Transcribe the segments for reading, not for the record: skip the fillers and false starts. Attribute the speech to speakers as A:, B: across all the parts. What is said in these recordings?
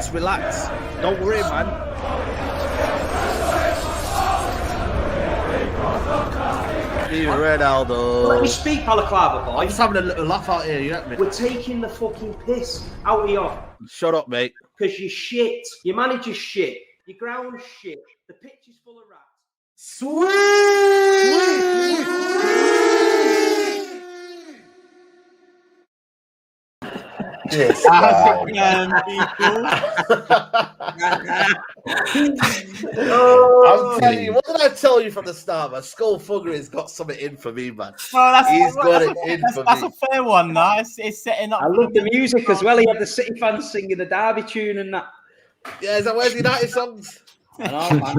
A: Just relax. Don't worry, man. Ronaldo.
B: Let me speak, Balaclava boy.
A: I'm just having a little laugh out here, you know what I
B: We're taking the fucking piss out of you.
A: Shut up, mate.
B: Because you're shit. Your manager's shit. Your ground's shit. The pitch is full of rats.
A: Yes. I'm telling you, what did I tell you from the start, man? Skullfuggery's got something in for me, man. He's got it in for me.
C: That's a fair one, no? It's setting up.
B: I love the music as well. He had the City fans singing the Derby tune and that.
A: Yeah, is that where's the United songs?
B: I know, man.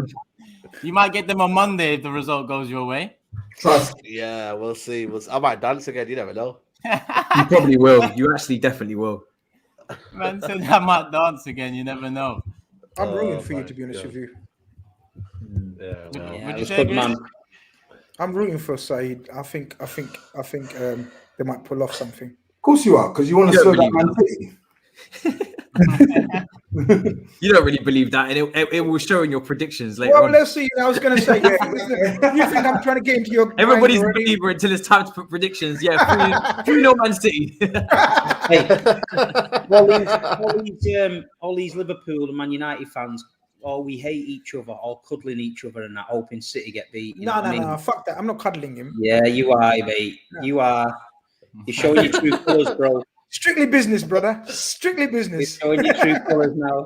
C: You might get them on Monday if the result goes your way.
D: Trust.
A: Yeah, we'll see. I might dance again. You never know.
E: You probably will. You actually definitely will.
C: Man said I might dance again. You never know.
F: I'm rooting for you, to be honest with you.
A: Yeah,
B: Yeah,
C: Would you
B: it was
C: say,
B: good,
C: Bruce?
B: man.
F: I'm rooting for Saeed. I think they might pull off something.
D: Of course you are, because you want to
E: You
D: slow
E: don't
D: that Man
E: believe
D: City.
E: You don't really believe that, and it will show in your predictions later
F: Well,
E: on.
F: let's see. I was going to say, yeah, you think I'm trying to get into your mind
E: Everybody's a
F: already?
E: believer until it's time to put predictions. Yeah, 3-0 Man City.
B: Hey, all these Liverpool and Man United fans, we hate each other, all cuddling each other and that, hoping City get beat. You know what I mean?
F: No, fuck that. I'm not cuddling him.
B: Yeah, you are, mate.
F: No.
B: You are. You're showing your true colours, bro.
F: Strictly business, brother. Strictly
B: You're
F: business.
B: showing your true colours now.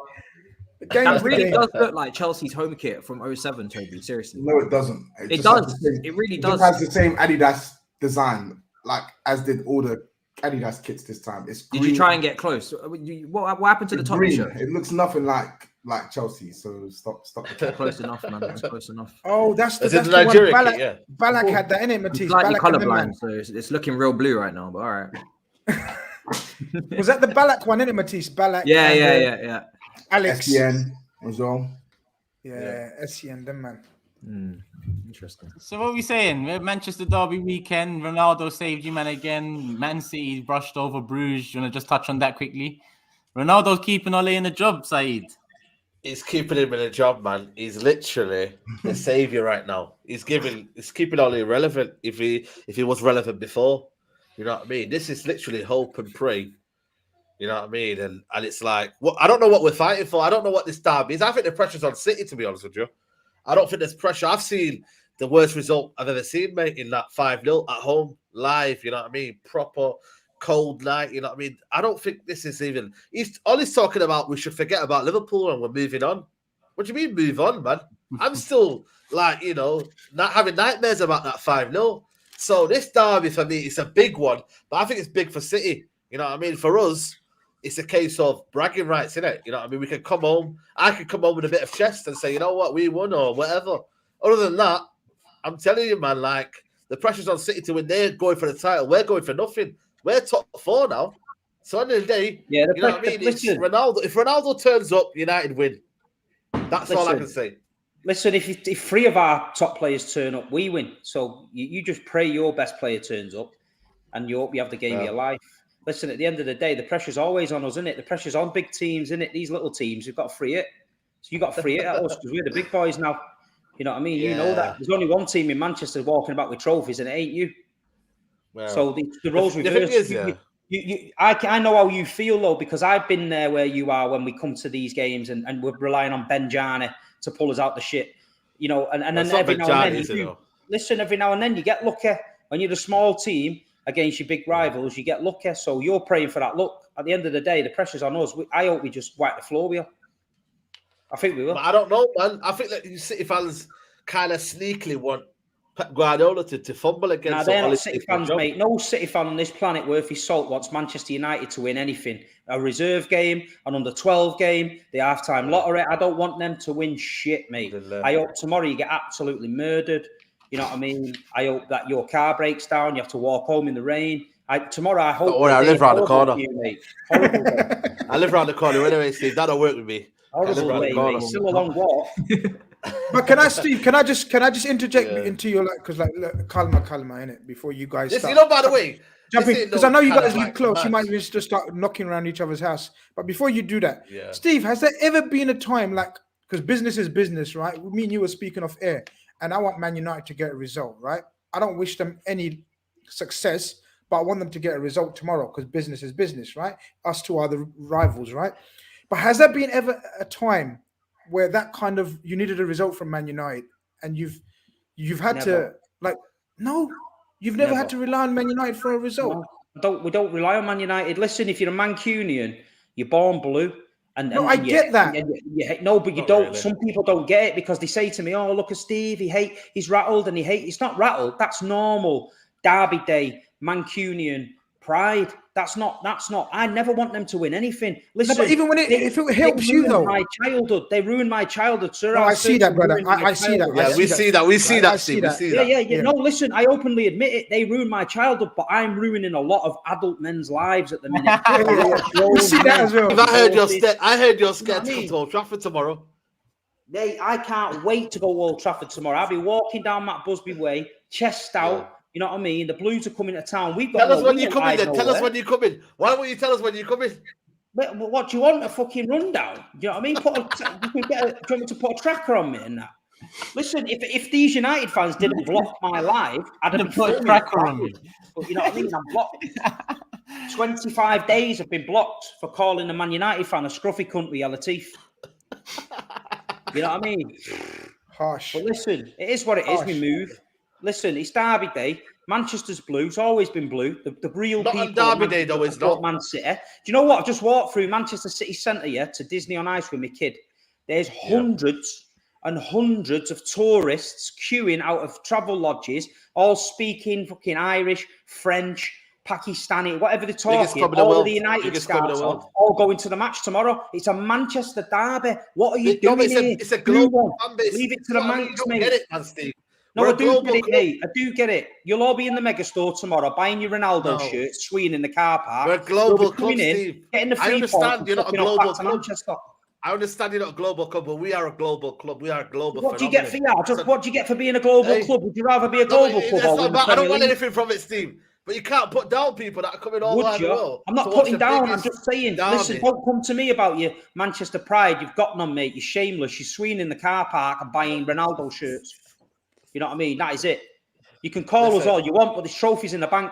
F: The game
E: That
F: is the
E: really
F: game.
E: does look like Chelsea's home kit from 07, Toby. Seriously.
D: No, it doesn't.
E: It
D: just
E: does.
D: has the same-
E: It really
D: It
E: does.
D: just has the same Adidas design, like as did all the Adidas kits this time. It's green.
E: Did you try and get close? What happened to the
D: It's
E: top
D: green.
E: shirt?
D: It looks nothing like Chelsea. So stop.
E: Close enough, man. That's close enough.
F: Oh, that's
A: Is
F: the
A: it the
F: one.
A: Nigerian
F: Balak,
A: kit? Yeah.
F: Balak had that in it,
E: I'm
F: Matisse.
E: slightly
F: Balak and them,
E: colorblind,
F: man.
E: so it's looking real blue right now. But all right.
F: Was that the Balak one, innit, Matisse? Balak.
E: Yeah,
F: and,
E: yeah.
F: Alex.
D: SCN as well.
F: Yeah, SCN, them, man.
E: Interesting.
C: So what are we saying? We have Manchester Derby weekend. Ronaldo saved you, man, again. Man City brushed over Bruges. You want to just touch on that quickly? Ronaldo's keeping Ole in the job, Saeed.
A: He's keeping him in a job, man. He's literally the savior right now. He's keeping Oli relevant if he was relevant before. You know what I mean? This is literally hope and pray. You know what I mean? And it's like, I don't know what we're fighting for. I don't know what this derby is. I think the pressure's on City, to be honest with you. I don't think there's pressure. I've seen the worst result I've ever seen, mate, in that 5-0 at home, live, you know what I mean? Proper cold night, you know what I mean? I don't think this is even... Ollie's talking about we should forget about Liverpool and we're moving on. What do you mean move on, man? I'm still, like, you know, not having nightmares about that 5-0. So this derby, for me, it's a big one, but I think it's big for City. You know what I mean? For us, it's a case of bragging rights, isn't it? You know what I mean? We can come home. I can come home with a bit of chest and say, you know what, we won or whatever. Other than that, I'm telling you, man, like, the pressure's on City to win. They're going for the title. We're going for nothing. We're top 4 now. So at the end of the day,
B: Yeah,
A: you know what I mean? It's Ronaldo. If Ronaldo turns up, United win. That's all I can say.
B: Listen, if 3 of our top players turn up, we win. So you just pray your best player turns up and you hope you have the game of your life. Listen, at the end of the day, the pressure's always on us, isn't it? The pressure's on big teams, isn't it? These little teams, we've got to free it. So you got to free it at us because we're the big boys now. You know what I mean? You know that. There's only one team in Manchester walking about with trophies and it ain't you.
A: Well,
B: So the roles
A: the
B: reversed.
A: thing is,
B: I know how you feel, though, because I've been there where you are when we come to these games and we're relying on Benjani to pull us out the shit. You know, and then
A: That's not
B: every now
A: Benjani,
B: and then
A: is it, though?
B: listen, every now and then you get lucky. When you're a small team against your big rivals, you get lucky. So you're praying for that luck. At the end of the day, the pressure's on us. I hope we just wipe the floor with you. I think we will.
A: But I don't know, man. I think that City fans kind of sneakily want Pep Guardiola to fumble against.
B: Nah, they're
A: Ole
B: not City fans,
A: job.
B: mate. No City fan on this planet worth his salt wants Manchester United to win anything. A reserve game, an under-12 game, the half-time lottery. I don't want them to win shit, mate. I hope tomorrow you get absolutely murdered. You know what I mean? I hope that your car breaks down. You have to walk home in the rain. Tomorrow, I hope...
A: Don't worry, I live round the corner.
B: You, mate. Horrible way.
A: I live around the corner anyway, Steve. That'll work with me.
B: Horrible way, mate. Still a long walk.
F: But can I, Steve? Can I just interject into your, like, because like, look, calma, innit? Before you guys
A: Listen,
F: start.
A: you know, by the way,
F: jump
A: this
F: in,
A: ain't
F: because
A: no
F: I know you
A: kind
F: guys
A: of
F: live
A: like
F: close. You
A: match.
F: might just start knocking around each other's house. But before you do that,
A: Yeah.
F: Steve, has there ever been a time like, because business is business, right? Me and you were speaking off air, and I want Man United to get a result, right? I don't wish them any success, but I want them to get a result tomorrow because business is business, right? Us two are the rivals, right? But has there been ever a time where that kind of you needed a result from Man United and you've had
B: Never.
F: to like no, you've never had to rely on Man United for a result.
B: No, we don't rely on Man United. Listen, if you're a Mancunian, you're born blue.
F: No, I get that.
B: No, but you
A: Not
B: don't.
A: really.
B: Some people don't get it because they say to me, "Oh, look at Steve. He's rattled and He's not rattled. That's normal. Derby day, Mancunian pride. That's not. I never want them to win anything. Listen,
F: but even when if it helps you though,
B: my childhood. They ruined my childhood, sir.
F: No, I see that, brother. I see that.
A: Yeah, we see that. We see that, Steve. We see that.
B: Yeah. No, listen, I openly admit it. They ruined my childhood, but I'm ruining a lot of adult men's lives at the minute.
F: We see that as well.
A: I heard you're scared to come to Old Trafford tomorrow.
B: I can't wait to go Old Trafford tomorrow. I'll be walking down Matt Busby Way, chest out.
A: Yeah.
B: You know what I mean? The Blues are coming to town. We've got.
A: Tell us when you come in. Then tell us when you come in. Why won't you tell us when you come in?
B: What do you want? A fucking rundown? You know what I mean? Do you want me to put a tracker on me and that? Listen, if these United fans didn't block my live, I'd have
C: put a tracker on me.
B: But you know what I mean? I'm blocked. 25 days have been blocked for calling a Man United fan a scruffy cunt with yellow teeth. You know what I mean?
F: Harsh.
B: But listen, it is what it is. We move. Listen, it's Derby Day. Manchester's blue. It's always been blue. The real
A: Not
B: people.
A: on Derby Day, though, it's not.
B: Man City. Do you know what? I've just walked through Manchester City Centre to Disney on Ice with my kid. There's hundreds and hundreds of tourists queuing out of travel lodges, all speaking fucking Irish, French, Pakistani, whatever they're talking. All the United stars all going to the match tomorrow. It's a Manchester derby. What are you doing here?
A: It's a global fan base.
B: Leave it to the Manx, mate.
A: Get it, man, Steve.
B: No, I do get it, mate. I do get it. You'll all be in the mega store tomorrow buying your Ronaldo shirt, swinging in the car park.
A: We're a global club, Steve.
B: Getting the free
A: I understand you're not a global club. I understand you're not a global club, but we are a global club. We are a global
B: What do you get for that? What do you get for being a global club? Would you rather be a global club?
A: I don't want anything from it, Steve. But you can't put down people that are coming all over the world.
B: I'm not putting down. I'm just saying. Listen, don't come to me about your Manchester pride. You've got none, mate. You're shameless. You're swinging in the car park and buying Ronaldo shirts. You know what I mean? That is it. You can call us all you want, but there's trophies in the bank.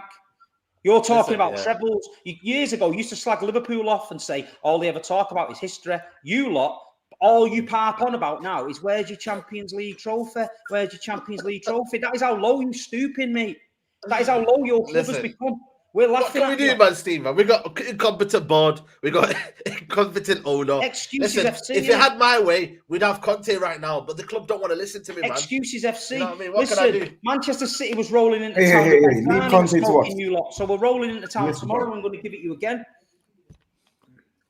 B: You're talking about trebles. Years ago, you used to slag Liverpool off and say all they ever talk about is history. You lot, all you harp on about now is where's your Champions League trophy? Where's your Champions League trophy? That is how low you're stooping, mate. That is how low your club has become. We're laughing
A: at you. What can we do, man, Steve? Man? We got incompetent board. We got incompetent owner.
B: Excuses FC.
A: If it had my way, we'd have Conte right now. But the club don't want to listen to me, man.
B: Excuses FC.
A: You know what I mean? What can I do?
B: Manchester City was rolling into town.
D: Leave Conte to us.
B: You lot. So we're rolling into town tomorrow. I'm going to give it you again.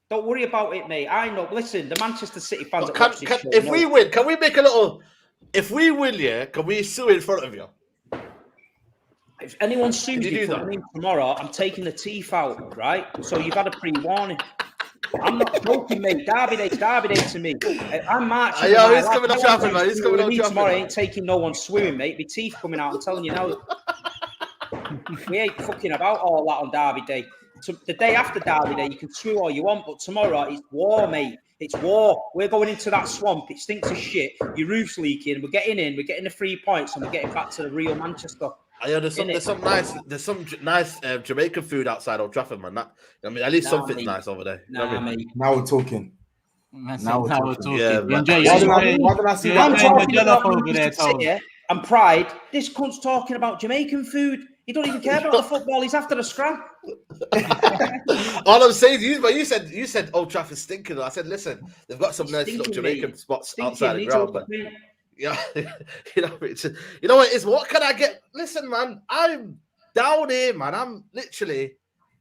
B: Don't worry about it, mate. I know. Listen, the Manchester City fans.
A: If we win, can we make a little? If we win, yeah, can we sue in front of you?
B: If anyone sues you for winning tomorrow, I'm taking the teeth out, right? So you've had a pre-warning. I'm not joking, mate. Derby Day to me. I'm marching.
A: Yeah, he's coming on Trafford, man. He's coming on Trafford.
B: Tomorrow ain't taking no one swimming, mate. My teeth coming out. I'm telling you now. We ain't fucking about all that on Derby Day. So the day after Derby Day, you can screw all you want, but tomorrow it's war, mate. It's war. We're going into that swamp. It stinks of shit. Your roof's leaking. We're getting in. We're getting the 3 points, and we're getting back to the real Manchester.
A: There's some nice Jamaican food outside Old Trafford, man. At least something's nice over there.
D: Mate. Now we're talking.
C: Now we're talking.
A: Yeah,
D: why did I see that?
B: I'm talking about over there, and pride. This cunt's talking about Jamaican food. He don't even care about the football. He's after a scrap.
A: All I'm saying is, you said Old Trafford's stinking. I said, listen, they've got some nice little Jamaican spots outside the ground, but. Yeah, you know what it is. What can I get? Listen, man, I'm down here, man. I'm literally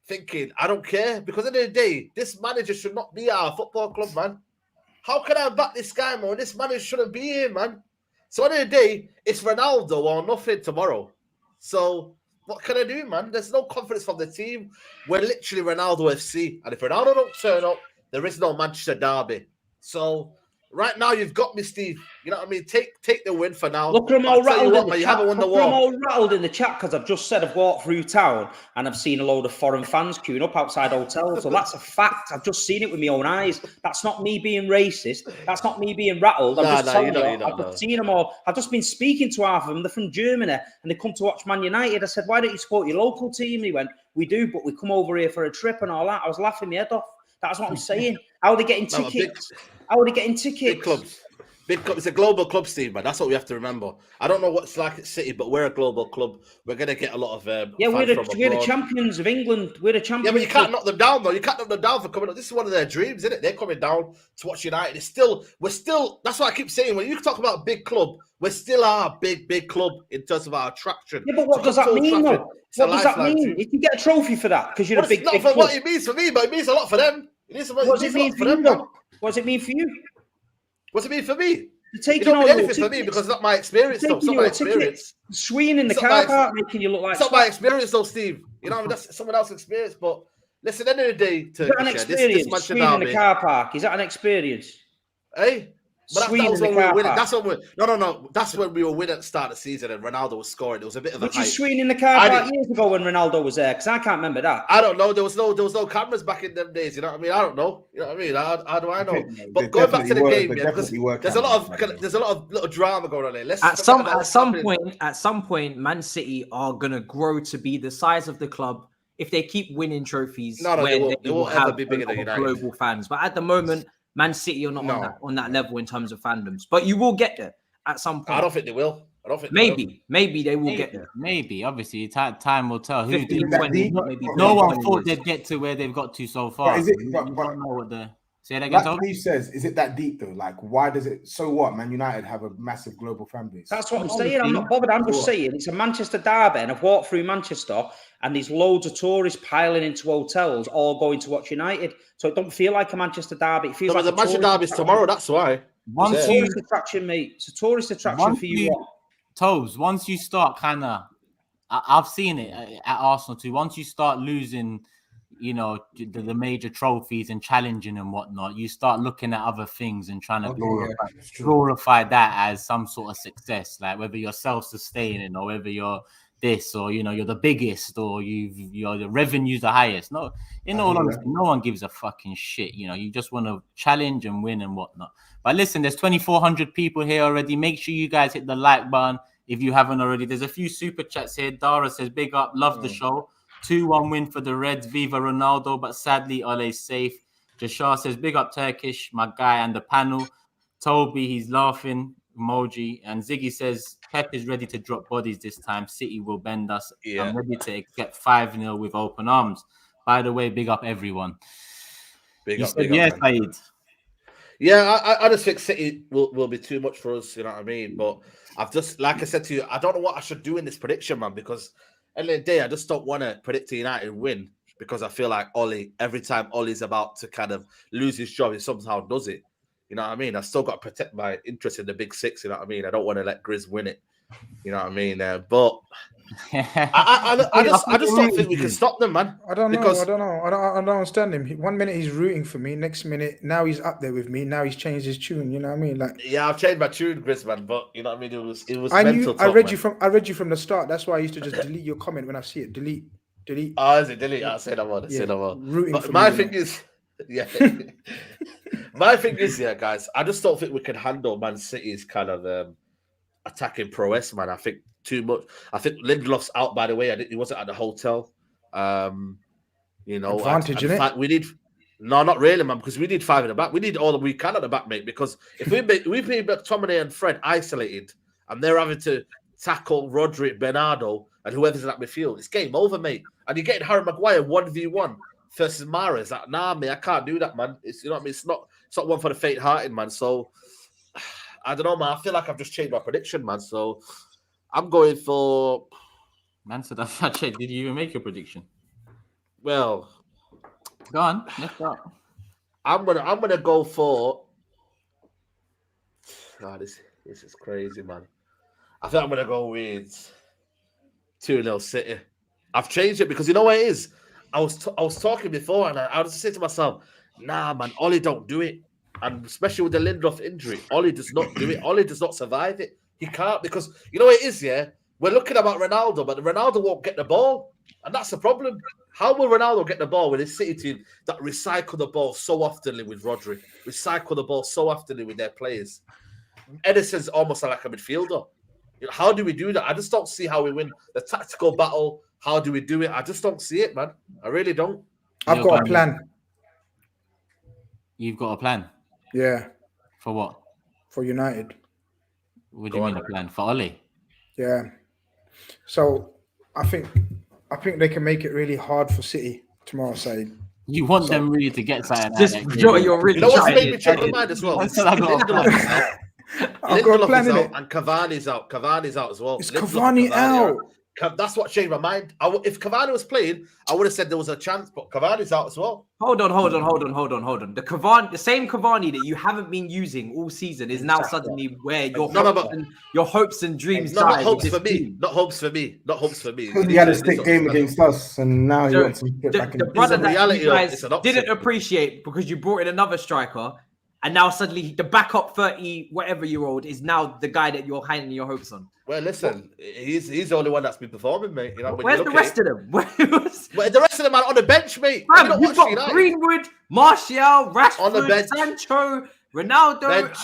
A: thinking I don't care because at the end of the day, this manager should not be our football club, man. How can I back this guy, man? This manager shouldn't be here, man. So at the end of the day, it's Ronaldo or nothing tomorrow. So what can I do, man? There's no confidence from the team. We're literally Ronaldo FC, and if Ronaldo don't turn up, there is no Manchester derby. So. Right now, you've got me, Steve. You know what I mean? Take the win for now.
B: Look at them
A: But
B: all
A: I'll tell you
B: rattled
A: what,
B: in the
A: man, you
B: chat.
A: haven't won the
B: Look at them
A: war.
B: all rattled in the chat because I've just said I've walked through town and I've seen a load of foreign fans queuing up outside hotels. So that's a fact. I've just seen it with my own eyes. That's not me being racist. That's not me being rattled. I'm
A: Nah,
B: just
A: nah,
B: telling
A: you
B: you.
A: don't
B: I've
A: know.
B: just seen them all. I've just been speaking to half of them. They're from Germany and they come to watch Man United. I said, why don't you support your local team? And he went, we do, but we come over here for a trip and all that. I was laughing my head off. That's what I'm saying. How are they getting
A: No, but
B: tickets? How are they getting tickets?
A: Big clubs. Big club. It's a global club, Steve, man. That's what we have to remember. I don't know what it's like at City, but we're a global club. We're going to get a lot of
B: Yeah, we're
A: fans
B: the,
A: from
B: we're the
A: abroad.
B: champions of England. We're the
A: Yeah,
B: champions.
A: but you can't knock them down, though. You can't knock them down for coming up. This is one of their dreams, isn't it? They're coming down to watch United. We're still. That's what I keep saying. When you talk about big club, we're still a big club in terms of our attraction.
B: Yeah, but what does that mean, though? What does that mean? If you get a trophy for that because you're a big,
A: not
B: big
A: for
B: club.
A: what it means for me, but it means a lot for them. What
B: does it mean for you, though? What does it mean for you?
A: What's it mean for me?
B: You're
A: It
B: taking
A: don't
B: all
A: mean
B: your
A: anything for me
B: tickets.
A: because it's not my experience, though. It's
B: Taking
A: not my
B: your tickets.
A: experience.
B: Swinging in the
A: It's not
B: car
A: my-
B: park, making you look like
A: It's not my experience, though, Steve. You know, I mean, that's someone else's experience. But listen, at the end of the day,
B: Is that an
A: this
B: experience?
A: Manchester
B: Swinging in the
A: derby,
B: car park. Is that an experience?
A: hey. But that
B: Swinging
A: was
B: in the
A: when we were
B: car
A: winning.
B: park.
A: That's when no. That's when we were winning at the start of the season and Ronaldo was scoring. There was a bit of a
B: But you
A: hype.
B: swinging in the car
A: I
B: park
A: didn't-
B: years ago when Ronaldo was there, because I can't remember that.
A: I don't know. There was no cameras back in them days. You know what I mean? I don't know. You know what I mean? How do I know?
D: There
A: But going back to the
D: definitely
A: game,
D: were-
A: yeah,
D: there
A: because
D: definitely were
A: there's a lot
D: cameras.
A: of there's a lot of little drama going on there. Let's
E: At
A: forget
E: some
A: about what's
E: at
A: happening.
E: some point, Man City are gonna grow to be the size of the club if they keep winning trophies.
A: No,
E: where
A: they won't ever be bigger than
E: a lot of
A: United.
E: global fans. But at the moment, Man City are not
D: No.
E: on that level in terms of fandoms. But you will get there at some point.
A: I don't think they will. I don't think they will.
E: Maybe they will get there.
C: Maybe, obviously, time will tell. Who
E: 15,
C: did-
E: 20,
C: no,
E: maybe
C: no one
E: 20
C: thought
E: years.
C: they'd get to where they've got to so far.
D: But is it-
C: You
D: but-
C: don't know what the say that again.
D: Like
C: Toby?
D: Steve says, is it that deep though? Like, why does it? So what? Man United have a massive global fan base.
B: That's what I'm saying. I'm not bothered. I'm just saying it's a Manchester derby, and I've walked through Manchester, and there's loads of tourists piling into hotels, all going to watch United. So it don't feel like a Manchester derby. It feels
A: No,
B: like
A: but the
B: a
A: Manchester
B: tourist
A: derby's
B: attraction.
A: tomorrow. That's why.
C: Once
B: It's a
C: you
B: tourist attraction, mate. It's a tourist attraction
C: Once
B: for you.
C: you-
B: lot.
C: Toes, once you start kind of, I've seen it at Arsenal too. Once you start losing, you know, the major trophies and challenging and whatnot, you start looking at other things and trying to glorify that as some sort of success. Like whether you're self-sustaining or whether you're this or you know you're the biggest or you're the revenue's the highest. No, in all honesty, no one gives a fucking shit. You know, you just want to challenge and win and whatnot. But listen, there's 2,400 people here already. Make sure you guys hit the like button if you haven't already. There's a few super chats here. Dara says, big up, love the show. 2-1 win for the Reds. Viva Ronaldo, but sadly, Ole's safe. Jashar says, big up Turkish, my guy, and the panel. Toby, he's laughing, emoji. And Ziggy says, Pep is ready to drop bodies this time. City will bend us.
A: Yeah.
C: I'm ready to accept 5-0 with open arms. By the way, big up everyone.
A: Big
C: You
A: up,
C: said
A: big up,
C: yes,
A: man.
C: Saeed.
A: Yeah, I just think City will be too much for us, you know what I mean? But I've just, like I said to you, I don't know what I should do in this prediction, man, because at the end of the day, I just don't want to predict United win because I feel like Ole, every time Ole's about to kind of lose his job, he somehow does it. You know what I mean? I've still got to protect my interest in the big six, you know what I mean? I don't want to let Grizz win it, you know what I mean? But I just don't think we can stop them, man.
F: I don't know.
A: Because-
F: I don't know. I don't understand him. 1 minute he's rooting for me, next minute now he's up there with me. Now he's changed his tune. You know what I mean? Like
A: Yeah, I've changed my tune, Grizz, man, but you know what I mean? It was
F: I
A: mental
F: knew. I
A: talk,
F: read
A: man.
F: you from the start. That's why I used to just delete your comment when I see it. Delete.
A: Oh, is it delete? I'll say no more.
F: Yeah,
A: Say no more.
F: rooting
A: But
F: for
A: my
F: me,
A: thing is, yeah. My thing is, yeah, guys, I just don't think we can handle Man City's kind of attacking prowess, man. I think too much. I think Lindelof's out, by the way. He wasn't at the hotel. You know,
F: Advantage,
A: in
F: innit?
A: fact, we need. No, not really, man, because we need 5 in the back. We need all that we can at the back, mate. Because if we make McTominay and Fred isolated, and they're having to tackle Rodri, Bernardo, and whoever's in that midfield, it's game over, mate. And you're getting Harry Maguire 1v1 versus Mahrez. Like, nah, mate, I can't do that, man. It's, you know what I mean? It's not one for the faint-hearted, man. So I don't know, man. I feel like I've just changed my prediction, man. So I'm going for,
C: Man said that. Did you even make your prediction?
A: well,
C: Go on, let's go.
A: I'm gonna go for. God, this is crazy, man. I think I'm gonna go with 2-0 City. I've changed it because you know what it is. I was talking before, and I was just saying to myself, "Nah, man, Ole don't do it. and especially with the Lindelof injury, Ollie does not do it. Ollie does not survive it. He can't because you know what it is. Yeah, we're looking about Ronaldo, but Ronaldo won't get the ball, and that's the problem. How will Ronaldo get the ball with his City team that recycle the ball so oftenly with Rodri, recycle the ball so oftenly with their players? Edison's almost like a midfielder. How do we do that? I just don't see how we win the tactical battle. How do we do it? I just don't see it, man. I really don't.
F: I've got a plan.
C: You've got a plan?
F: Yeah.
C: For what?
F: For United.
C: What do you mean a plan? For Ollie?
F: Yeah. So I think they can make it really hard for City tomorrow, Said.
C: You want them really to get something.
E: You're really
A: You know what's
E: trying
A: made me
E: it.
A: change my mind as well?
C: That's what I got.
A: Lindelof is out.
F: I've got a
A: Lindelof
F: plan
A: is
F: in
A: out
F: it.
A: and Cavani's out. Cavani's out as well.
F: Is
A: Lindelof and
F: Cavani out?
A: That's what changed my mind. If Cavani was playing, I would have said there was a chance, but Cavani's out as well.
E: Hold on. The same Cavani that you haven't been using all season is now suddenly where your hopes and dreams
A: Not
E: died
A: hopes
E: with
A: for
E: this
A: me.
E: team.
A: Not hopes for me. Not hopes for me.
D: He had a stick game against us, and now he
E: So,
D: wants to get back in.
E: The brother that
A: reality
E: you
A: of-
E: guys
A: it's an upset.
E: didn't appreciate because you brought in another striker, and now suddenly the backup 30 whatever year old is now the guy that you're hanging your hopes on.
A: Well, listen, he's the only one that's been performing, mate. You know, when
E: Where's
A: you
E: the
A: look at
E: rest
A: it.
E: of them?
A: Well, the rest of them are on the bench, mate. Have you not
E: You've
A: watched
E: got
A: United?
E: Greenwood, Martial, Rashford,
A: On the bench.
E: Sancho, Ronaldo.
A: Bench.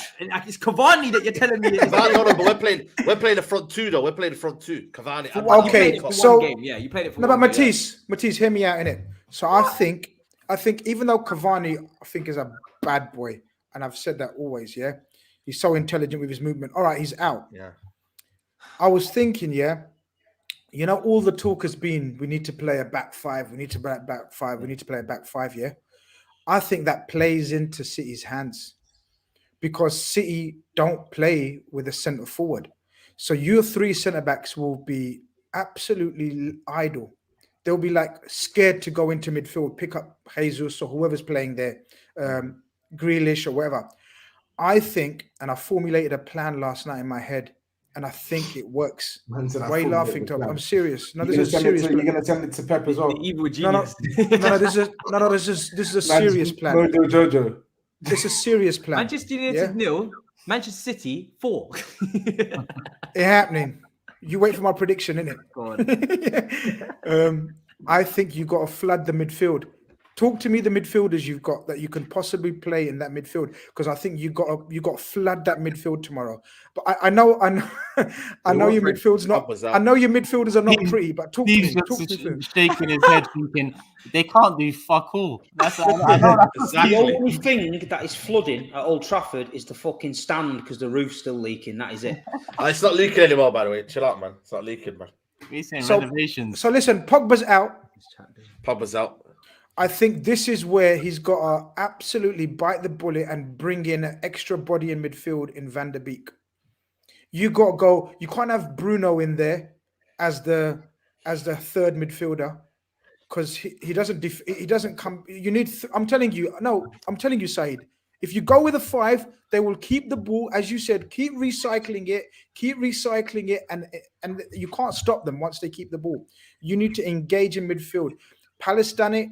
E: It's Cavani that you're telling me.
A: Cavani, hold on, but we're playing the front two though. We're playing the front two. Cavani. and
E: You
F: Okay,
E: played it for
F: so-
E: one game. Yeah, you played it for
F: No,
E: one
F: but
E: game.
F: Matisse, hear me out in it. So I think even though Cavani, I think is a bad boy, and I've said that always, yeah, he's so intelligent with his movement. All right, he's out.
A: Yeah.
F: I was thinking, yeah, you know, all the talk has been we need to play a back five, we need to play a back five, we need to play a back five, yeah. I think that plays into City's hands because City don't play with a centre forward. So your three centre backs will be absolutely idle. They'll be like scared to go into midfield, pick up Jesus or whoever's playing there, Grealish or whatever. I think, and I formulated a plan last night in my head, and I think it works.
D: Man said,
F: Why are you laughing, Tom? I'm serious. No, this is a serious
D: You're
F: plan.
D: going to send it to Pep as well.
E: The evil
F: No,
E: genius.
F: this is a serious plan.
D: Mojo Jojo.
F: It's a serious plan.
E: Manchester United 0, Manchester City 4.
F: It's happening. You wait for my prediction, innit?
E: Go on.
F: I think you got to flood the midfield. Talk to me the midfielders you've got that you can possibly play in that midfield, because I think you got to flood that midfield tomorrow. But I know your midfield's not. I know your midfielders are not pretty, but talk to me.
C: He's
F: Talk
C: just
F: to me.
C: shaking his head, thinking they can't do fuck all. That's I know that's
B: The
A: Exactly.
B: only thing that is flooding at Old Trafford is the fucking stand because the roof's still leaking. That is it.
A: It's not leaking anymore, by the way. Chill out, man. It's not leaking, man.
C: We're saying
F: So-
C: renovations.
F: So listen, Pogba's out.
A: Pogba's out.
F: I think this is where he's got to absolutely bite the bullet and bring in an extra body in midfield in Van der Beek. You got to go. You can't have Bruno in there as the third midfielder because he doesn't come. You need. I'm telling you, Said. If you go with a 5, they will keep the ball, as you said, keep recycling it, and you can't stop them once they keep the ball. You need to engage in midfield. Palace done it.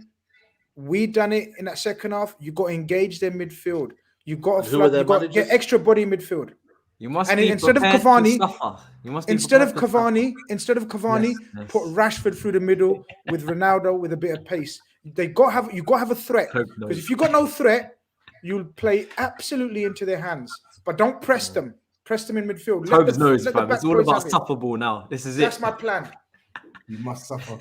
F: We done it in that second half. You got to engage their midfield. You got to
A: Who are their
F: you got to
A: managers?
F: get extra body in midfield.
E: You must
F: And
E: be
F: instead of
E: prepared to
F: Cavani-
E: suffer. You must be
F: Instead of
E: prepared to suffer.
F: Cavani,
E: Yes.
F: put Rashford through the middle with Ronaldo with a bit of pace. You got to have a threat,
E: Hope
F: because
E: knows.
F: if you got no threat, you'll play absolutely into their hands. But don't press them. Press them in midfield. Let
E: Tobes
F: the-
E: knows,
F: let the
E: fam.
F: back
E: It's all
F: boys
E: about
F: have it.
E: suffer ball now. This is
F: That's
E: it.
F: my plan.
D: You must suffer.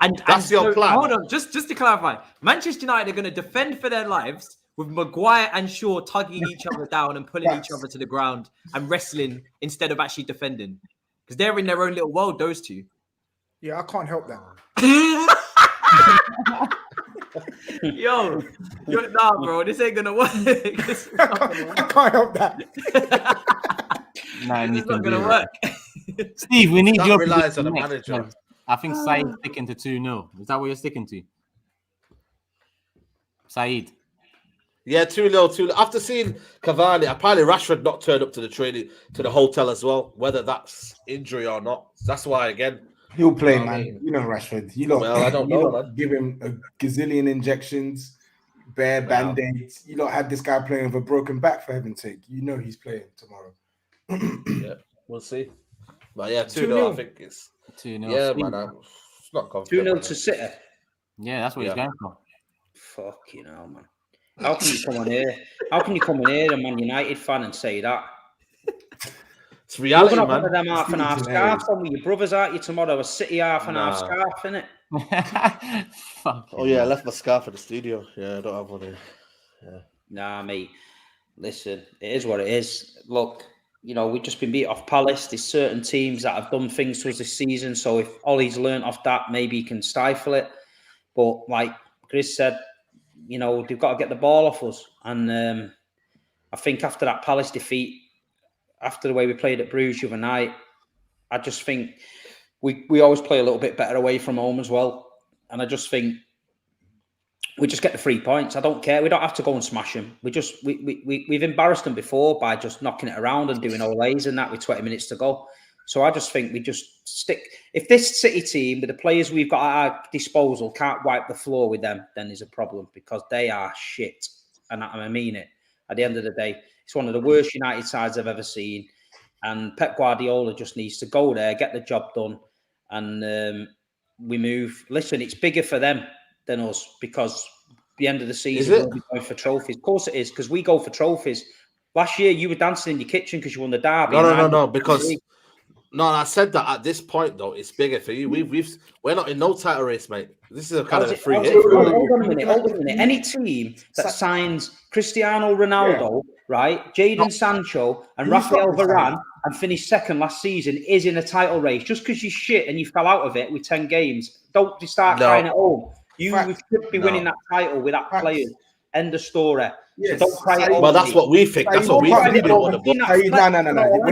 E: And
A: That's your plan.
E: Hold on, just to clarify, Manchester United are going to defend for their lives with Maguire and Shaw tugging each other down and pulling each other to the ground and wrestling instead of actually defending, because they're in their own little world. Those two.
F: Yeah, I can't help that.
E: Nah, bro, this ain't gonna work. This is not gonna work.
F: I can't help that.
C: No,
E: This is not gonna work.
C: Steve, we need
A: That
C: your
A: relies on the
C: prediction
A: manager.
C: next. I think Saeed's sticking to 2-0. Is that what you're sticking to? Saeed.
A: Yeah, 2-0. After seeing Cavani, apparently Rashford not turned up to the training to the hotel as well. Whether that's injury or not, that's why again.
D: He'll play,
A: I
D: man.
A: mean-
D: You know Rashford. You lot,
A: Well, I don't
D: you
A: know,
D: lot
A: man.
D: give him a gazillion injections, bare
B: Wow.
D: band-aids. You lot had this guy playing with a broken back, for heaven's sake. You know he's playing tomorrow.
A: Yeah, we'll see. But yeah, 2-0.
F: 2-0.
A: I think it's
C: 2-0.
A: yeah, man. It's not confident.
B: 2-0 to City.
C: Yeah, that's what he's going for.
B: Fucking hell, man. How can you come on here? How can you come on here, a Man United fan, and say that?
A: It's reality,
B: You're gonna
A: man.
B: put them half and half
D: It's
B: scarves on with your brothers, aren't you? Tomorrow, a City half and half
A: Nah.
B: scarf, innit?
A: Oh yeah, I left my scarf at the studio. Yeah, I don't have one here.
B: Nah, mate. Listen, it is what it is. Look, you know, we've just been beat off Palace. There's certain teams that have done things to us this season. So if Ollie's learnt off that, maybe he can stifle it. But like Chris said, you know, they've got to get the ball off us. And I think after that Palace defeat, after the way we played at Bruges the other night, I just think we always play a little bit better away from home as well. And I just think we just get the 3 points. I don't care. We don't have to go and smash them. We've embarrassed them before by just knocking it around and doing olays and that with 20 minutes to go. So I just think we just stick. If this City team with the players we've got at our disposal can't wipe the floor with them, then there's a problem because they are shit. And I mean it. At the end of the day, it's one of the worst United sides I've ever seen. And Pep Guardiola just needs to go there, get the job done, and we move. Listen, it's bigger for them than us because the end of the season we'll be going for trophies. Of course it is, because we go for trophies. Last year you were dancing in your kitchen because you won the derby.
A: No. Because I said that at this point though, it's bigger for you. We're not in no title race, mate. This is a kind of a free hit.
B: Hold on a minute. Any team that signs Cristiano Ronaldo, right, Jadon Sancho and Rafael Varane and finished second last season is in a title race. Just because you shit and you fell out of it with 10 games, don't start crying at home. You should be winning that title with that player. End of story.
D: Yes.
B: So don't cry at home.
A: Well, that's what we think. That's what we think.
D: No. We're not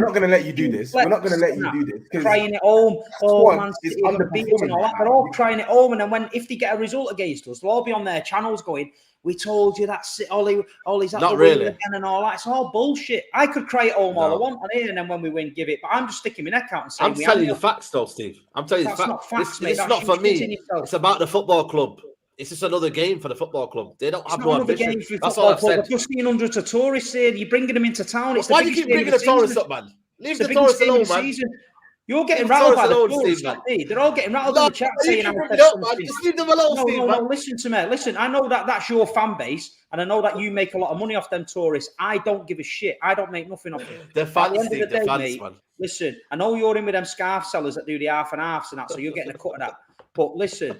D: going to let you do this. We're not going to let you do this.
B: Crying at home. Oh, Man City and the beats and all that. They're all crying at home. And then if they get a result against us, they'll all be on their channels going, we told you that's it. Ollie's at the wheel again and all that. It's all bullshit. I could cry at home all I want on here, and then when we win, give it. But I'm just sticking my neck out and saying,
A: I'm telling you the facts, though, Steve. I'm telling you the facts.
B: Facts, mate.
A: It's not for me. It's about the football club. It's just another game for the football club. They don't have no ambition. That's all I've said.
B: We're just seeing hundreds of tourists here. You're bringing them into town.
A: Why do you keep bringing the tourists up, man? Leave the tourists alone, man.
B: You're getting rattled by the tourists, not me. They're all getting rattled in the chat saying,
A: just leave them alone, Steve.
B: No, listen to me. Listen, I know that that's your fan base, and I know that you make a lot of money off them tourists. I don't give a shit. I don't make nothing off it.
A: They're fans, Steve. They're fans, man.
B: Listen, I know you're in with them scarf sellers that do the half and halves and that, so you're getting a cut of that. But listen,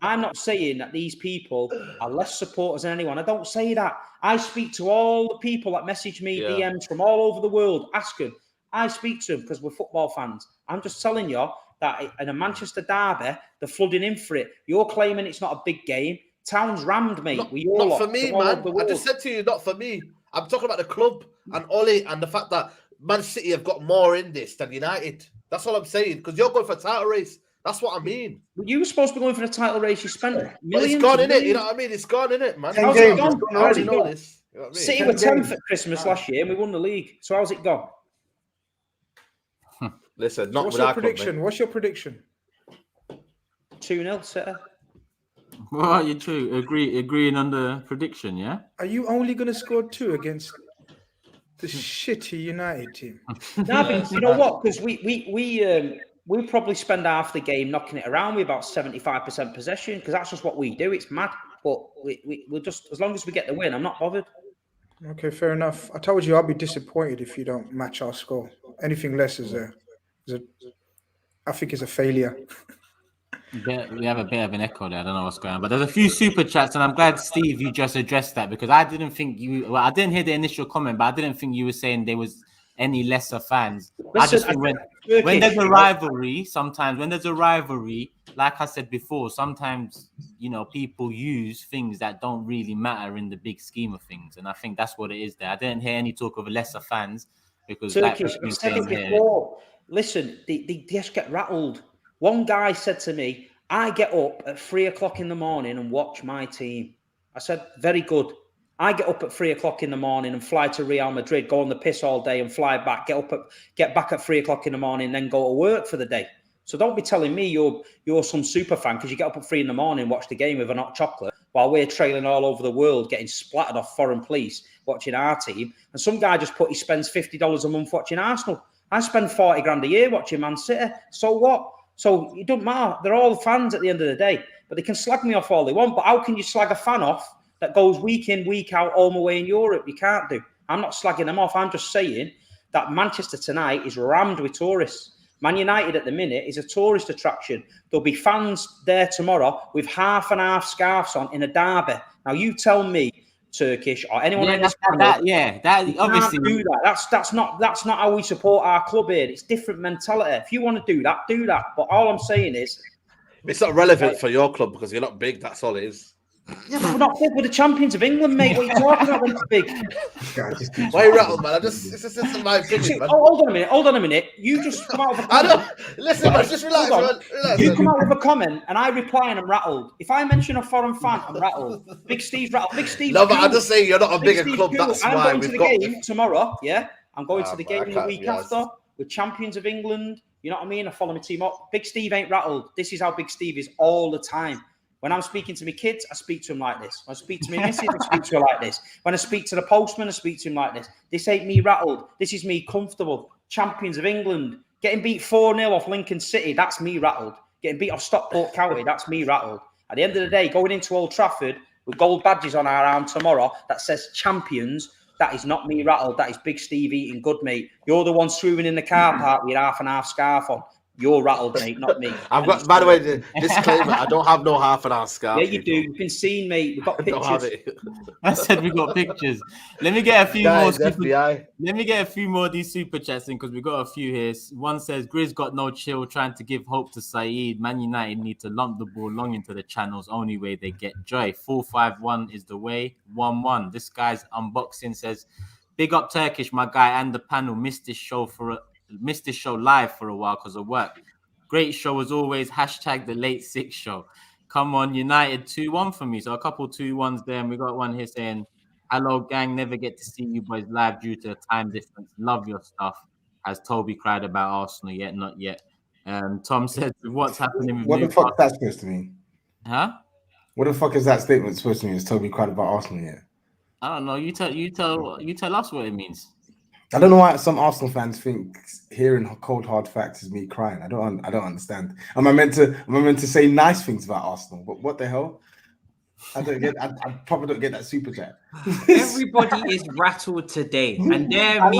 B: I'm not saying that these people are less supporters than anyone. I don't say that. I speak to all the people that message me DMs from all over the world, ask them. I speak to them because we're football fans. I'm just telling you that in a Manchester derby, they're flooding in for it. You're claiming it's not a big game. Town's rammed, mate.
A: Not for me, man. I just said to you, not for me. I'm talking about the club and Ollie and the fact that Man City have got more in this than United. That's all I'm saying. Because you're going for a title race. That's what I mean.
B: You were supposed to be going for the title race. You spent millions.
A: It's gone in it. You know what I mean? It's gone in it, man.
B: How's it gone?
A: I already know this. You know what I mean?
B: City were 10th at Christmas last year and we won the league. So how's it gone?
A: Listen, not
F: What's
A: with
F: your
A: our
F: prediction?
A: club, mate.
F: What's your prediction?
B: 2-0, City.
C: Well, you're true. Agreeing on the prediction, yeah?
F: Are you only going to score 2 against the shitty United team?
B: No, but you know what? Because we probably spend half the game knocking it around with about 75% possession because that's just what we do. It's mad. But we'll just, as long as we get the win, I'm not bothered.
F: Okay, fair enough. I told you I'll be disappointed if you don't match our score. Anything less I think is a failure.
C: We have a bit of an echo there. I don't know what's going on, but there's a few super chats, and I'm glad, Steve, you just addressed that because I didn't think you. Well, I didn't hear the initial comment, but I didn't think you were saying there was any lesser fans. I just think when there's a rivalry, like I said before, sometimes people use things that don't really matter in the big scheme of things, and I think that's what it is there. I didn't hear any talk of lesser fans because
B: Turkish, I've said it before. Listen, they just get rattled. One guy said to me, I get up at 3:00 in the morning and watch my team. I said, very good. I get up at 3:00 in the morning and fly to Real Madrid, go on the piss all day and fly back, get back at 3:00 in the morning, then go to work for the day. So don't be telling me you're some super fan because you get up at 3 in the morning and watch the game with a hot chocolate. while we're trailing all over the world, getting splattered off foreign police, watching our team. And some guy just he spends $50 a month watching Arsenal. I spend 40 grand a year watching Man City. So what? So it doesn't matter. They're all fans at the end of the day. But they can slag me off all they want. But how can you slag a fan off that goes week in, week out, home away in Europe? You can't do. I'm not slagging them off. I'm just saying that Manchester tonight is rammed with tourists. Man United at the minute is a tourist attraction. There'll be fans there tomorrow with half and half scarves on in a derby. Now you tell me, Turkish or anyone in this
C: that obviously
B: do that. That's not how we support our club here. It's different mentality. If you want to do that, do that. But all I'm saying is,
A: it's not relevant for your club because you're not big. That's all it is.
B: Yeah, but we're not big. We're the champions of England, mate. What are you talking about? We're big.
A: Why you rattled, man? It's just my opinion, man.
B: Hold on a minute. You just come out with a comment.
A: Listen, man, just relax, man. Relax,
B: you come out with a comment and I reply and I'm rattled. If I mention a foreign fan, I'm rattled. Big Steve's rattled. Big Steve's
A: No, but I'm just saying you're not a bigger club.
B: Cool.
A: That's
B: I'm
A: why
B: going to
A: we've
B: the
A: got
B: game tomorrow. Yeah, I'm going to the game
A: man,
B: the week after. We're champions of England. You know what I mean? I follow my team up. Big Steve ain't rattled. This is how Big Steve is all the time. When I'm speaking to my kids, I speak to them like this. When I speak to my missus, I speak to her like this. When I speak to the postman, I speak to him like this. This ain't me rattled. This is me comfortable. Champions of England. Getting beat 4-0 off Lincoln City, that's me rattled. Getting beat off Stockport County, that's me rattled. At the end of the day, going into Old Trafford with gold badges on our arm tomorrow that says champions, that is not me rattled. That is Big Steve eating good, mate. You're the one swimming in the car park with your half and half scarf on. You're rattled, mate, not me.
A: I've got, by the way, the disclaimer, I don't have no half an hour scarf.
B: Yeah, you do. You've been seen, mate. We've got
A: I don't have
B: pictures.
A: it.
C: I said we got pictures. Let me get a few
A: Guys,
C: more.
A: FBI.
C: Let me get a few more of these super chats in because we got a few here. One says Grizz got no chill, trying to give hope to Saeed. Man United need to lump the ball long into the channels. Only way they get joy. 4-5-1 is the way. 1-1. This guy's unboxing says, "Big up Turkish, my guy, and the panel. Missed this show live for a while because of work. Great show as always. Hashtag the late six show. Come on, United 2-1 for me." So a couple 2-1s there. And we got one here saying, "Hello, gang. Never get to see you boys live due to a time difference. Love your stuff." Has Toby cried about Arsenal yet? Not yet. Tom says, "What's happening with
D: What the
C: Newcastle?"
D: fuck that's supposed to mean?
C: Huh?
D: What the fuck is that statement supposed to mean? Is Toby cried about Arsenal yet?
C: I don't know. You tell us what it means.
D: I don't know why some Arsenal fans think hearing cold hard facts is me crying. I don't understand. Am I meant to say nice things about Arsenal? But what the hell? I don't get. I probably don't get that super chat.
E: Everybody is rattled today, and they're me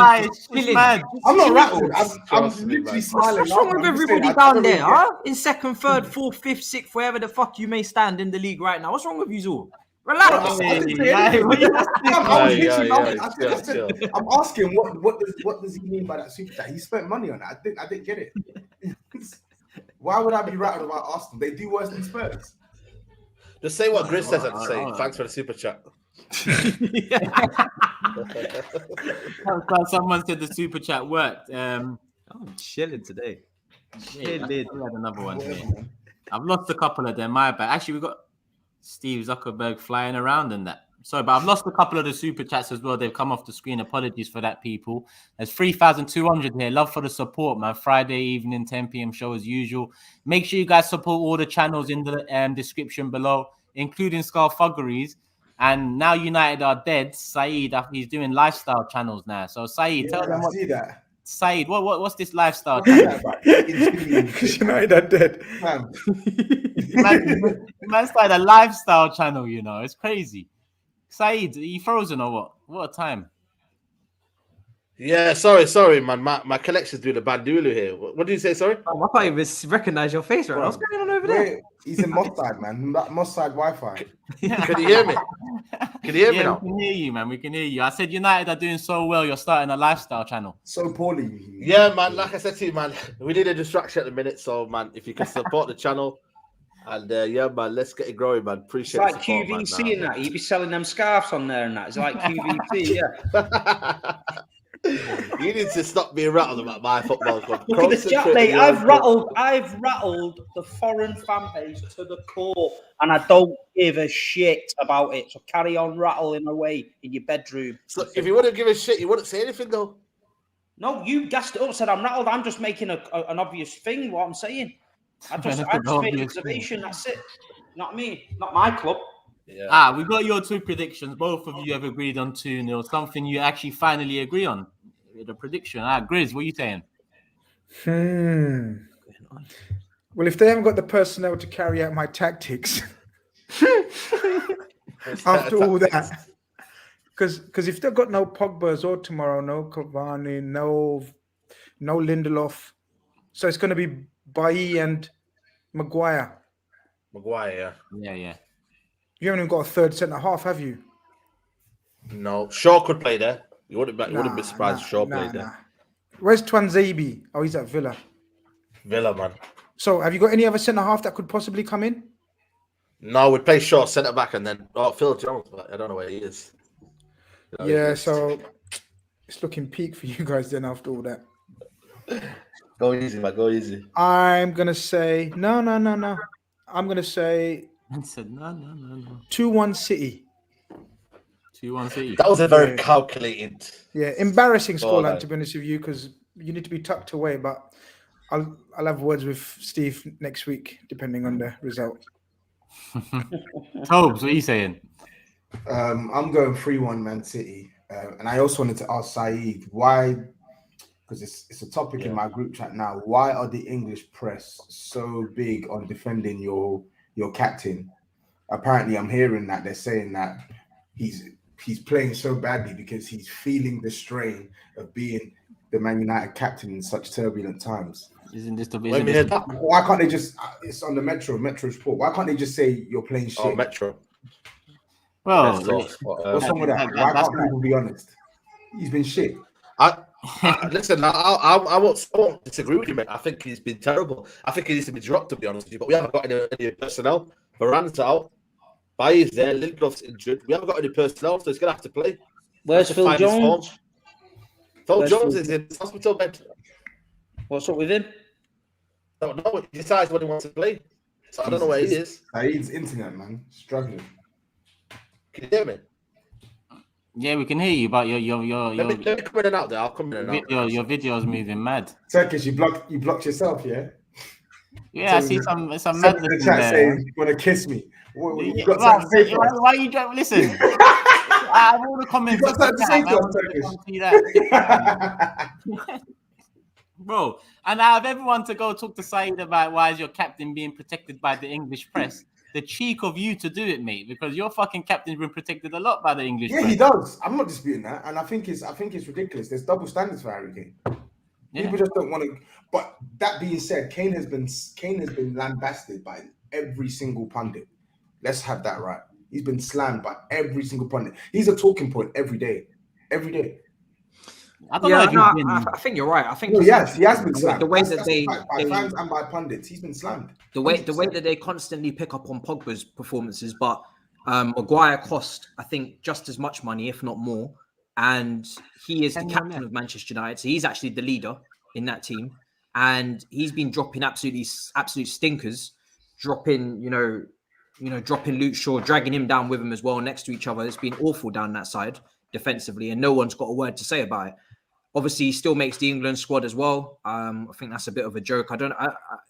E: chilling.
C: Mad.
D: I'm not rattled. I'm
A: Trust me,
D: literally
A: man.
D: smiling.
E: What's wrong with
D: I'm just
E: everybody
D: saying,
E: down there,
D: get-
E: huh? In second, third, fourth, fifth, sixth, wherever the fuck you may stand in the league right now. What's wrong with you all? Relax.
D: I didn't say anything. I'm asking what does he mean by that super chat? He spent money on it. I didn't get it. Why would I be rattled about Arsenal? They do worse than Spurs.
A: Just say what Grizz says and say. Thanks for the super chat.
C: Someone said the super chat worked.
E: I'm chilling today.
C: Yeah, we had another one here. I've lost a couple of them. My bad. Actually, we got Steve Zuckerberg flying around and that. Sorry, but I've lost a couple of the super chats as well. They've come off the screen. Apologies for that, people. There's 3,200 here. Love for the support, man. Friday evening, 10 p.m. show as usual. Make sure you guys support all the channels in the description below, including Scarfuggeries. And now United are dead. Saeed, he's doing lifestyle channels now. So Saeed, tell them what.
D: See that.
C: Saeed, what's this lifestyle channel?
F: Because United are dead.
C: Man started a lifestyle channel, you know. It's crazy. Saeed, are you frozen or what? What a time.
A: Yeah, sorry, man. My connection's doing a bandulu here. What did you say? Sorry.
E: Oh, I can't even recognize your face right now. What's going on over there?
D: He's in Moss Side, man. Moss Side Wi-Fi.
A: Can you hear me? Can you hear me
C: Yeah,
A: now?
C: we can hear you, man. We can hear you. I said United are doing so well. You're starting a lifestyle channel.
D: So poorly.
A: Yeah, man. Like I said to you, man, we need a distraction at the minute. So, man, if you can support the channel, and yeah, man, let's get it growing, man.
B: It's
A: Appreciate
B: like
A: the support,
B: QVC and that. You'd be selling them scarves on there and that. It's like QVC, yeah.
A: You need to stop being rattled about my football club.
B: Look at the chat,
A: Concentrate
B: mate.
A: on your own club.
B: I've rattled the foreign fan base to the core, and I don't give a shit about it. So carry on rattling away in your bedroom.
A: So if you wouldn't give a shit, you wouldn't say anything, though.
B: No, you gassed it up, said I'm rattled. I'm just making an obvious thing. What I'm saying, I just made an observation. That's it. Not me, not my club.
A: Yeah.
C: We got your 2 predictions. Both of you have agreed on 2-0. Something you actually finally agree on. The prediction. Grizz, what are you saying?
F: Well, if they haven't got the personnel to carry out my tactics after all that, because if they've got no Pogbas or tomorrow, no Cavani, no Lindelof, so it's going to be Bailly and Maguire.
A: Maguire,
C: Yeah.
F: You haven't even got a third centre half, have you?
A: no. Shaw could play there. You wouldn't be surprised if Shaw played there.
F: Where's Twanzebe? Oh, he's at Villa.
A: Villa, man.
F: So, have you got any other centre half that could possibly come in?
A: No, we'd play Shaw centre back and then Phil Jones, but I don't know where he is.
F: So it's looking peak for you guys then after all that.
A: Go easy, man. Go easy.
F: I'm gonna say no. I'm gonna say
C: I said no.
F: 2-1 City.
C: 2-1 City.
A: That was a very calculated.
F: Yeah, embarrassing scoreline
A: no.
F: to be honest with you, because you need to be tucked away. But I'll have words with Steve next week, depending on the result.
C: Tobes, what are you saying?
D: I'm going 3-1 Man City, and I also wanted to ask Saeed why, because it's a topic in my group chat now. Why are the English press so big on defending your captain? Apparently, I'm hearing that they're saying that he's playing so badly because he's feeling the strain of being the Man United captain in such turbulent times.
C: Isn't this the
D: Why can't they just? It's on the Metro Sport. Why can't they just say you're playing shit?
A: Oh, Metro.
C: Well,
D: what's wrong with that? Why can't people be honest? He's been shit.
A: Listen, I won't disagree with you, mate. I think he's been terrible. I think he needs to be dropped, to be honest with you. But we haven't got any personnel. Varane's out. Bailly's there. Lindelof's injured. We haven't got any personnel, so he's going to have to play.
B: Where's Phil Jones?
A: Phil Jones is in hospital bed.
B: What's up with him?
A: Don't know. He decides when he wants to play. So I don't know where he is.
D: Saeed's internet, man, struggling.
A: Can you hear me?
C: Yeah, we can hear you, but your
A: Let me come in and out there. I'll come in and out.
C: your video is moving mad.
D: Turkish, you blocked yourself, yeah?
C: Yeah, I see some madness in there.
D: Saying, you want to kiss me?
C: Why are you driving? Listen, I have all the comments. Bro, and I have everyone to go talk to Saeed about why is your captain being protected by the English press. The cheek of you to do it, mate, because your fucking captain's been protected a lot by the English press.
D: He does. I'm not disputing that, and I think it's ridiculous. There's double standards for Harry Kane.
C: Yeah.
D: People just don't want to. But that being said, Kane has been lambasted by every single pundit. Let's have that right. He's been slammed by every single pundit. He's a talking point every day. Every day.
E: I think you're right. I think
D: he has been slammed.
E: The way that they
D: by fans and by pundits, he's been slammed.
E: The way that they constantly pick up on Pogba's performances, but Maguire cost, I think, just as much money, if not more. And he is the captain of Manchester United, so he's actually the leader in that team. And he's been dropping absolute stinkers, dropping Luke Shaw, dragging him down with him as well, next to each other. It's been awful down that side defensively, and no one's got a word to say about it. Obviously, he still makes the England squad as well. I think that's a bit of a joke.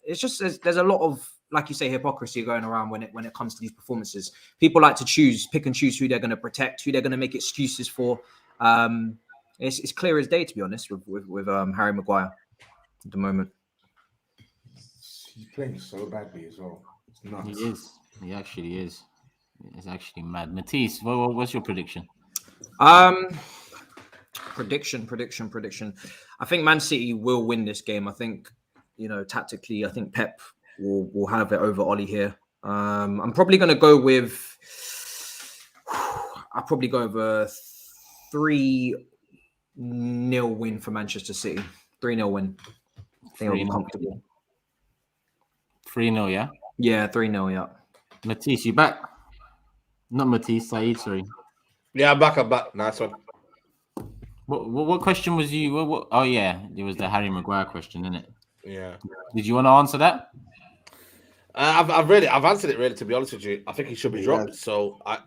E: It's just there's a lot of, like you say, hypocrisy going around when it comes to these performances. People like to pick and choose who they're going to protect, who they're going to make excuses for. It's clear as day, to be honest, with Harry Maguire at the moment.
D: He's playing so badly as well. It's nuts.
C: He is. He actually is. It's actually mad. Matisse, what's your prediction?
E: Prediction. I think Man City will win this game. I think, tactically, I think Pep will have it over Oli here. I'm probably going to go with. I'll probably go over 3-0 win for Manchester City. 3-0 win. I think it'll be comfortable.
C: 3-0, yeah?
E: Yeah, 3-0, yeah.
C: Matisse, you back? Not Matisse, Saeed, sorry.
A: Yeah, I'm back. Nice one.
C: What question was you? What? Oh, yeah. It was the Harry Maguire question, isn't it?
A: Yeah.
C: Did you want to answer that?
A: I've answered it, really, to be honest with you. I think he should be dropped. So I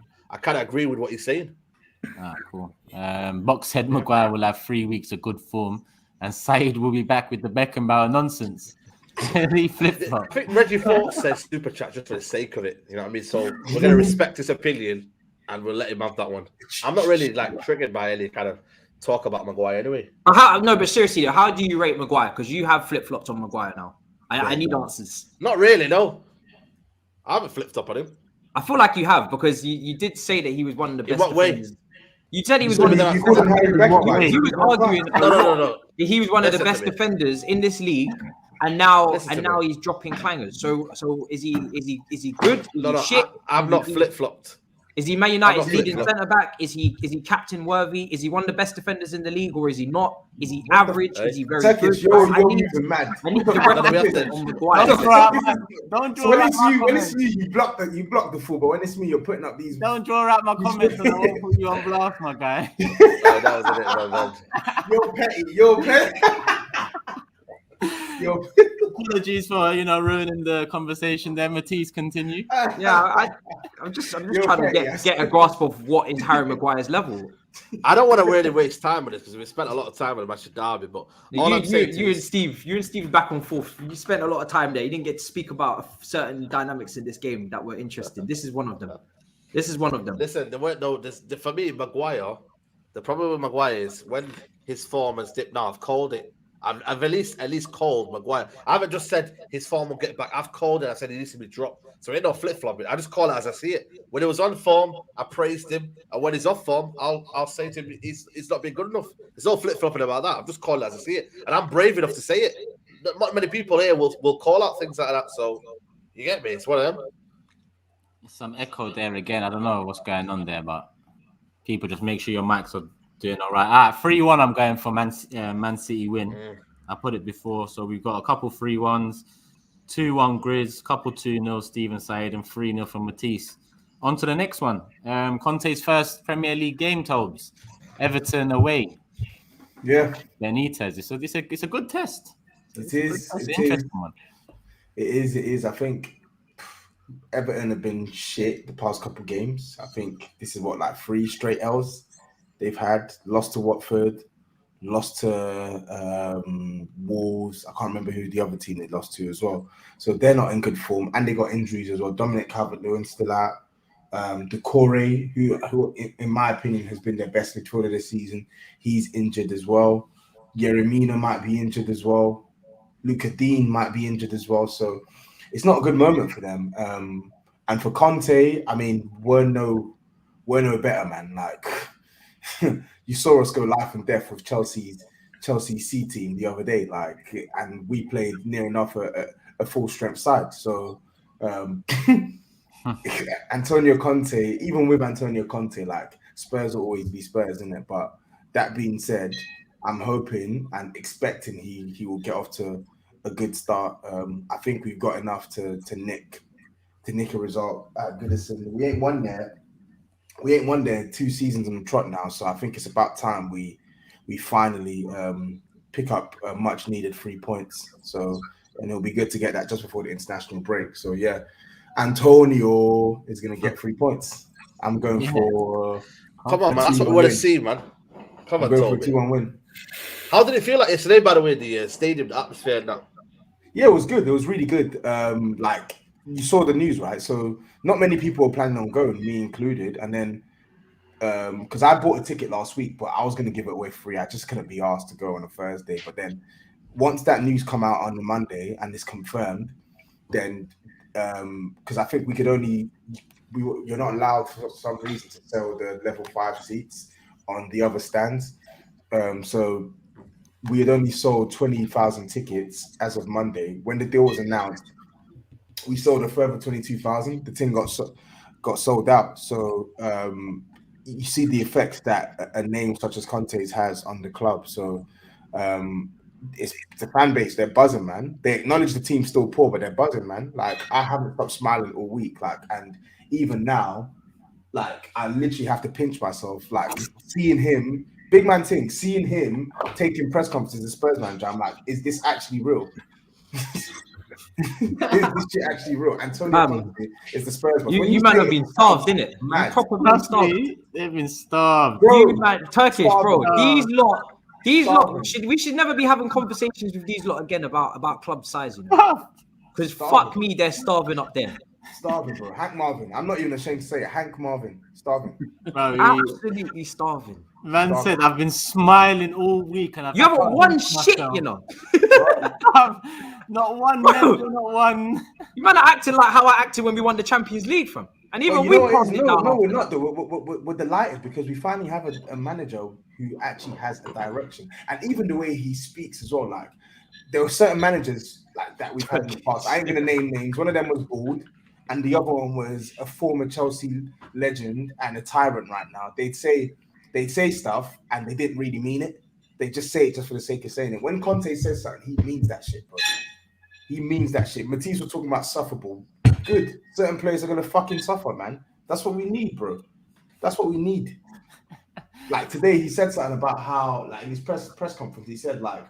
A: kind of agree with what he's saying.
C: Cool. Boxhead Maguire will have 3 weeks of good form, and Saeed will be back with the Beckenbauer nonsense. He flip
A: I
C: flop.
A: think Reggie Ford said super chat just for the sake of it. You know what I mean? So we're gonna respect his opinion and we'll let him have that one. I'm not really like triggered by any kind of talk about Maguire anyway.
E: No, but seriously, how do you rate Maguire? Because you have flip flopped on Maguire now. I need answers.
A: Not really, no. I haven't flipped up on him.
E: I feel like you have because you did say that he was one of the best.
A: In what way?
E: defenders. You said he was
D: You
E: one of
D: said
E: the
D: you
E: best.
D: called him Harry Maguire.
C: Wait,
E: He was arguing.
A: No.
E: He was one of the
A: Listen
E: best
A: to me.
E: defenders in this league, and now
A: Listen to me.
E: he's dropping clangers. So is he good? Is
A: No,
E: he
A: no,
E: shit?
A: I'm not flip flopped.
E: Is he Man
A: I'm
E: United's
A: not
E: leading
A: flip-flop.
E: centre back? Is he captain worthy? Is he one of the best defenders in the league, or is he not? Is he average? Is he very
D: Turkish,
E: good?
D: you're
E: I need
D: moving mad.
E: the
A: No, we have to-
E: on Maguire.
C: Don't draw out my, don't
D: So
C: draw
D: when
C: out
D: it's
C: my
D: you,
C: comments.
D: you block the full, but when it's me, you're putting up these.
C: Don't draw out my comments and I won't put you on blast, my guy.
A: That was a bit wrong.
D: You're petty. You're petty. You're
C: Apologies for ruining the conversation there. Matisse, continue.
E: Yeah, I'm just
D: You're
E: trying to
D: petty, yes.
E: get a grasp of what is Harry Maguire's level.
A: I don't want to really waste time with this because we spent a lot of time on the match of Derby. But all I'm saying to
E: You
A: you
E: and Steve back and forth. You spent a lot of time there. You didn't get to speak about certain dynamics in this game that were interesting. This is one of them.
A: listen, there weren't no. For me, Maguire. The problem with Maguire is when his form has dipped. Now I've called it. I've at least called Maguire. I haven't just said his form will get back. I've called it. I said he needs to be dropped. So ain't no flip flopping. I just call it as I see it. When he was on form, I praised him, and when he's off form, I'll say to him he's not been good enough. There's no flip flopping about that. I've just called it as I see it, and I'm brave enough to say it. Not many people here will call out things like that. So you get me? It's one of them.
C: Some echo there again. I don't know what's going on there, but people just make sure your mics are doing all right. 3-1. I'm going for Man City win. I put it before, so we've got a couple 3-1s, 2-1 Grizz, couple 2-0 Steven Said, and 3-0 from Matisse. On to the next one. Conte's first Premier League game, Tobes. Everton away.
D: yeah.
C: Benitez. It's a good test.
D: It is.
C: It's an
D: It is.
C: interesting one.
D: It is. I think Everton have been shit the past couple games. I think this is like 3 straight L's they've had. Lost to Watford, lost to Wolves. I can't remember who the other team they lost to as well. So they're not in good form, and they got injuries as well. Dominic Calvert-Lewin's still out. Decore, who in my opinion has been their best midfielder this season, he's injured as well. Yeremina might be injured as well. Luca Dean might be injured as well. So it's not a good moment for them. And for Conte, I mean, we're no better, man. Like you saw us go life and death with Chelsea C team the other day, like, and we played near enough a full strength side. So Antonio Conte, even with Antonio Conte, like Spurs will always be Spurs, isn't it? But that being said, I'm hoping and expecting he will get off to a good start. I think we've got enough to nick a result at Goodison. We ain't won there 2 seasons on the trot now, so I think it's about time we finally pick up a much needed 3 points. So, and it'll be good to get that just before the international break. So yeah, Antonio is going to get 3 points. I'm going for.
A: Come on, man. That's what we want to see, man. Come
D: I'm
A: on,
D: going for a
A: Toby.
D: 2-1 win.
A: How did it feel like yesterday, by the way, the stadium, the atmosphere now?
D: Yeah, it was good. It was really good. Like you saw the news, right? So not many people were planning on going, me included. And then because I bought a ticket last week, but I was going to give it away free. I just couldn't be asked to go on a Thursday. But then once that news come out on the Monday and it's confirmed, then because I think you're not allowed for some reason to sell the level 5 seats on the other stands. So we had only sold 20,000 tickets as of Monday. When the deal was announced, we sold a further 22,000. The thing got sold out. So you see the effects that a name such as Conte's has on the club. So it's a fan base. They're buzzing, man. They acknowledge the team's still poor, but they're buzzing, man. Like I haven't stopped smiling all week. Like, and even now, like I literally have to pinch myself. Like seeing him. Big man thing, seeing him taking press conferences as Spurs manager, I'm like, is this actually real? Is this shit actually real? Antonio Conte is the Spurs man.
E: You might have been starved, innit? You
D: Mad.
E: proper been starved.
C: They've been starved.
D: Bro,
E: Turkish, bro.
D: starved.
E: These lot These lot we should never be having conversations with these lot again about club size, you know. Because fuck me, they're starving up there.
D: Starving, bro. Hank Marvin. I'm not even ashamed to say it. Hank Marvin. Starving.
C: Bro,
E: Absolutely starving.
C: man said I've been smiling all week and
E: You haven't won shit, you know.
C: Not one, medal, not one.
E: You man are acting like how I acted when we won the Champions League from. And even
D: Well,
E: we passed it down.
D: no, we're not though. We're delighted because we finally have a manager who actually has a direction, and even the way he speaks as well. Like there were certain managers like that we've had in the past. I ain't gonna name names. One of them was bald, and the other one was a former Chelsea legend and a tyrant right now. They'd say stuff and they didn't really mean it. They just say it just for the sake of saying it. When Conte says something, he means that shit, bro. He means that shit. Matisse was talking about sufferable. Good. Certain players are gonna fucking suffer, man. That's what we need, bro. That's what we need. Like today, he said something about how, like in his press conference, he said like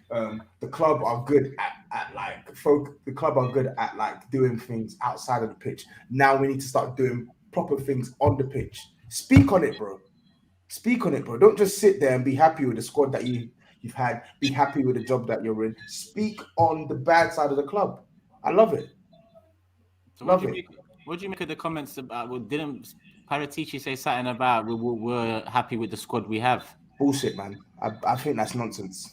D: the club are good at the club are good at like doing things outside of the pitch. Now we need to start doing proper things on the pitch. Speak on it, bro. Speak on it, bro. Don't just sit there and be happy with the squad that you've had. Be happy with the job that you're in. Speak on the bad side of the club. I love it.
C: So what do you make of the comments about? Well, didn't Paratici say something about we're happy with the squad we have?
D: Bullshit, man. I think that's nonsense.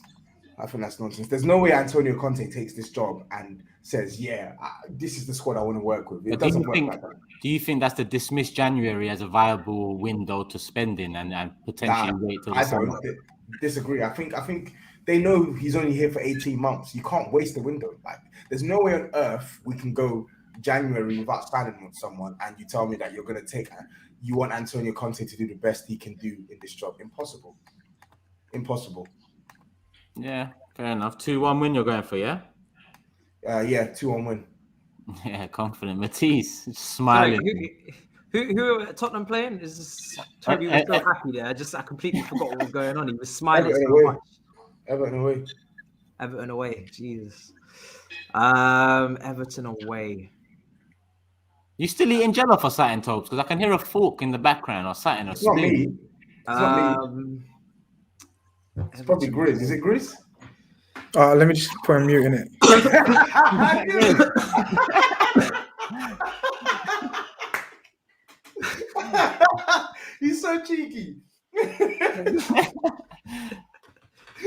D: There's no way Antonio Conte takes this job and says, "Yeah, this is the squad I want to work with." It doesn't work like that.
C: Do you think that's to dismiss January as a viable window to spend in and potentially wait till the summer?
D: Don't disagree. I think they know he's only here for 18 months. You can't waste the window. Like, there's no way on earth we can go January without signing with someone, and you tell me that you're going to you want Antonio Conte to do the best he can do in this job. Impossible.
C: Yeah, fair enough. 2-1 win you're going for, yeah?
D: Yeah, 2-1 win.
C: Yeah, confident. Matisse, smiling.
E: Sorry, who are Tottenham playing? Toby was so happy there. I completely forgot what was going on. He was smiling so much. Everton away. Jesus. Everton away.
C: You still eating jello for something, Tobes? Because I can hear a fork in the background or something.
D: It's not me. It's probably Grizz. Is it Grizz?
F: Let me just put a mute in it.
D: He's so cheeky.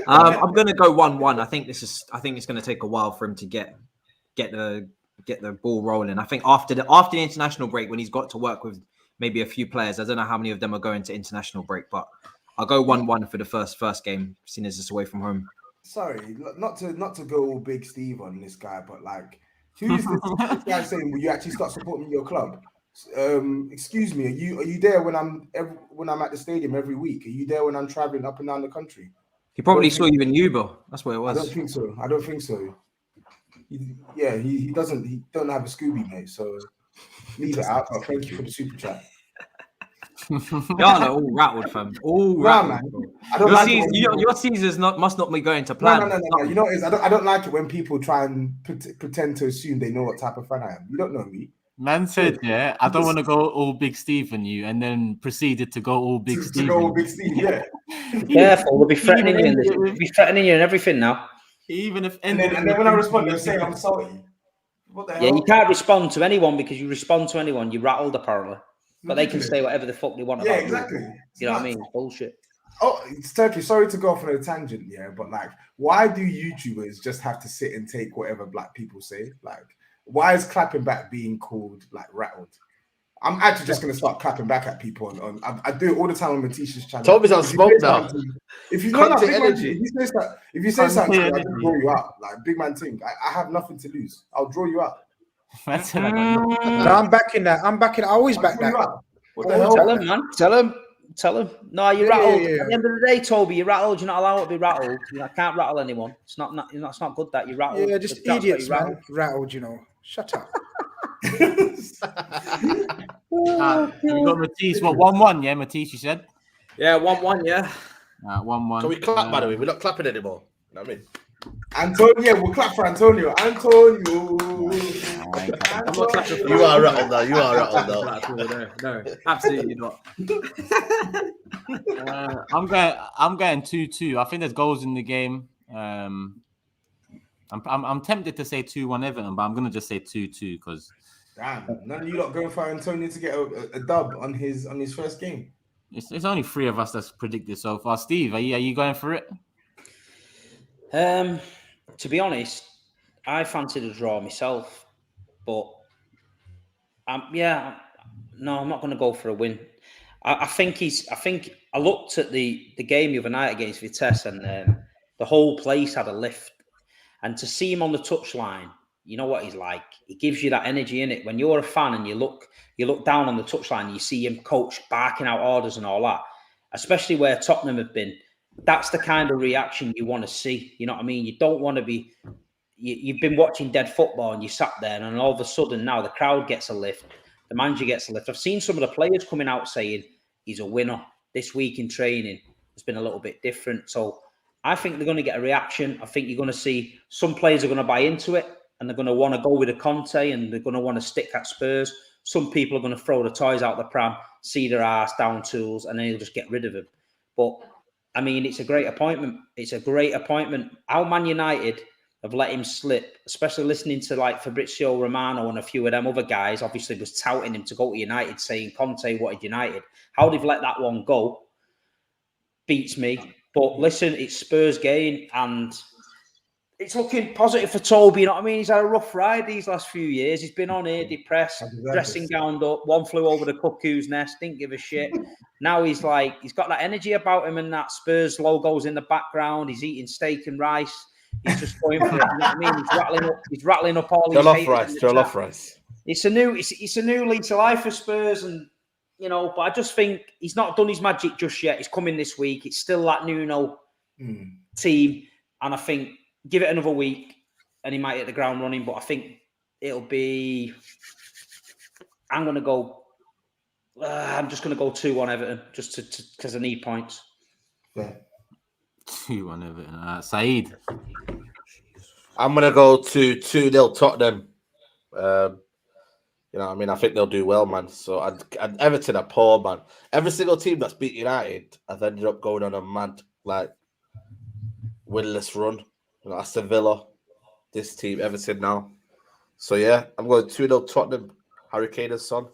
E: I'm gonna go 1-1. I think it's gonna take a while for him to get the ball rolling. I think after the international break, when he's got to work with maybe a few players, I don't know how many of them are going to international break, but I'll go 1-1 for the first game, seeing as it's away from home.
D: Sorry, not to go all big Steve on this guy, but like, who's this guy saying, will you actually start supporting your club? Excuse me, are you there when I'm at the stadium every week? Are you there when I'm traveling up and down the country?
E: He probably saw you in Uber. That's what it was.
D: I don't think so. He doesn't. He don't have a Scooby, mate. So leave it out. Oh, thank you for the super chat.
E: Y'all are all rattled, fam. All rattled.
D: Man. I don't
E: your Caesars must not be going to plan.
D: No. You know what it is? I don't like it when people try and pretend to assume they know what type of fan I am. You don't know me.
C: Man said, "Yeah, I don't want to go all big Steve on you," and then proceeded to go all big Steve.
D: To go all big Steve, yeah.
B: Careful, they'll be threatening you. They'll be threatening you and everything now.
C: Even if
D: and then when I respond, they'll say I'm salty. What the hell?
B: Yeah, you can't respond to anyone because you respond to anyone, you're rattled apparently. But they can say whatever the fuck they want about you.
D: Exactly.
B: You know what I mean? Bullshit.
D: Oh, it's Turkey. Sorry to go off on a tangent, yeah, but like, why do YouTubers just have to sit and take whatever black people say? Like, why is clapping back being called like rattled? I'm actually just gonna start clapping back at people I do it all the time on Matisha's channel.
A: Toby's on smoke now.
D: If you know energy, if you say something, I can draw you out. Like big man thing. I have nothing to lose. I'll draw you out.
F: No, I'm backing that. I always back that.
D: What the hell?
B: Tell him, man. Tell him. No, you're rattled. At the end of the day, Toby, you're rattled. You're not allowed to be rattled. I can't rattle anyone. It's not good that you're rattled.
F: Yeah, just idiots, man. Rattled, you know. Shut up.
C: You got Matisse. What 1-1? Yeah, Matisse. You said.
E: Yeah, 1-1. Yeah.
C: 1-1.
A: Can we clap? By the way, we're not clapping anymore. You know what I mean?
D: Antonio, we'll clap for Antonio.
E: I'm not such a
A: You are rattled now. You are rattled now.
E: at all. No, absolutely not.
C: I'm going 2-2. I think there's goals in the game. I'm tempted to say 2-1 Everton, but I'm gonna just say 2-2 because
D: Damn, none of you lot going for Antonio to get a dub on his first game.
C: it's only 3 of us that's predicted so far. Steve, are you going for it?
B: To be honest, I fancied a draw myself, but no, I'm not going to go for a win. I think I looked at the game the other night against Vitesse, and the whole place had a lift. And to see him on the touchline, you know what he's like. He gives you that energy in it. When you're a fan and you look down on the touchline, you see him coach barking out orders and all that. Especially where Tottenham have been. That's the kind of reaction you want to see. You know what I mean? You don't want to be. You've been watching dead football and you sat there, and all of a sudden now the crowd gets a lift, the manager gets a lift. I've seen some of the players coming out saying he's a winner. This week in training has been a little bit different. So I think they're going to get a reaction. I think you're going to see some players are going to buy into it and they're going to want to go with a Conte and they're going to want to stick at Spurs. Some people are going to throw the toys out the pram, see their ass down tools, and then they'll just get rid of him. But I mean, it's a great appointment. It's a great appointment. How Man United have let him slip, especially listening to like Fabrizio Romano and a few of them other guys, obviously was touting him to go to United, saying Conte wanted United. How they've let that one go beats me. But listen, it's Spurs game and it's looking positive for Toby. You know what I mean? He's had a rough ride these last few years. He's been on here, depressed, dressing gowned up. One flew over the cuckoo's nest, didn't give a shit. Now he's got that energy about him, and that Spurs logo's in the background. He's eating steak and rice. He's just going for it. You know what I mean? He's rattling up all these
A: Jollof rice.
B: It's a new lease of life for Spurs, and but I just think he's not done his magic just yet. He's coming this week. It's still that Nuno team, and I think give it another week, and he might hit the ground running. But I think it'll be. I'm going to go. I'm just going to go 2-1 Everton, just because I need points.
D: Yeah.
C: 2-1 Everton. Saeed.
A: I'm going to go to 2-0 Tottenham. You know what I mean? I think they'll do well, man. So and Everton are poor, man. Every single team that's beat United has ended up going on a mad, winless run. You know, Aston Villa, this team, Everton now. So, yeah, I'm going 2-0 Tottenham. Harry Kane and Son.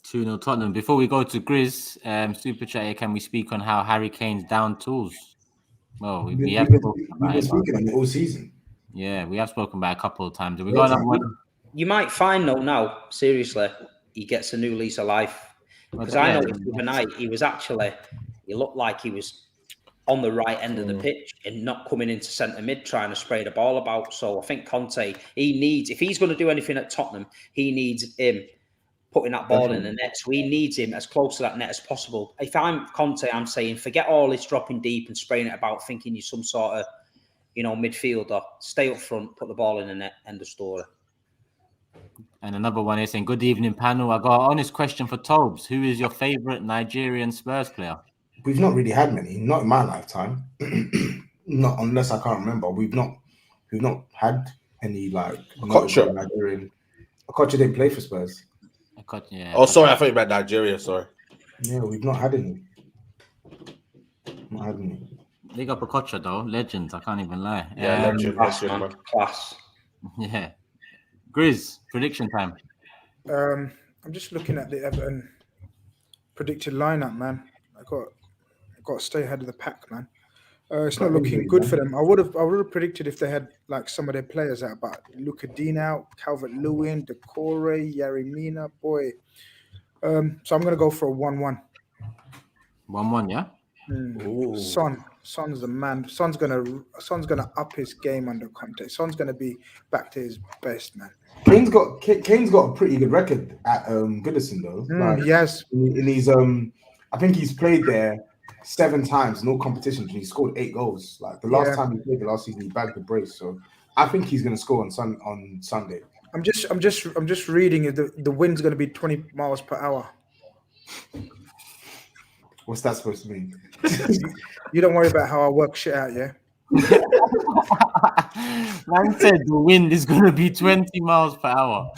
C: 2-0 Tottenham. Before we go to Grizz, Super Chat here, can we speak on how Harry Kane's down tools? Well, we have spoken about it.
D: Speaking on it all season.
C: Yeah, we have spoken about it a couple of times. Have we got another one?
B: You might find though now, seriously, he gets a new lease of life. Because I noticed overnight he looked like he was on the right end of the pitch and not coming into centre mid trying to spray the ball about. So I think Conte, if he's going to do anything at Tottenham, he needs him putting that ball in the net. So he needs him as close to that net as possible. If I'm Conte, I'm saying forget all this dropping deep and spraying it about, thinking you're some sort of, midfielder. Stay up front, put the ball in the net, end of story.
C: And another one is saying, good evening, panel. I got an honest question for Tobes. Who is your favourite Nigerian Spurs player?
D: We've not really had many, not in my lifetime. Not unless I can't remember. We've not had any
A: Okocha.
D: Nigerian. Okocha didn't play for Spurs.
C: Yeah.
A: Oh, sorry, I thought you meant Nigeria. Sorry.
D: Yeah, we've not had any.
C: Big up Okocha though, legend. I can't even lie.
A: Yeah, legend, man.
B: Class.
C: Yeah. Grizz, prediction time.
F: I'm just looking at the Everton predicted lineup, man. I got to stay ahead of the pack, man. It's not looking good for them. I would have predicted if they had some of their players out, but Luka Dean out, Calvert-Lewin, Decore, Yerry Mina, boy. So I'm gonna go for a 1-1.
C: 1-1, yeah.
F: Son's the man. Son's gonna up his game under Conte. Son's gonna be back to his best, man.
D: Kane's got a pretty good record at Goodison though.
F: Yes.
D: In his I think he's played there 7 times in all competitions and he scored 8 goals. Like the last time he played the last season, he bagged the brace. So I think he's gonna score on Sunday. I'm
F: just reading it. The wind's gonna be 20 miles per hour.
D: What's that supposed to mean?
F: You don't worry about how I work shit out, yeah?
C: Man said the wind is going to be 20 miles per hour.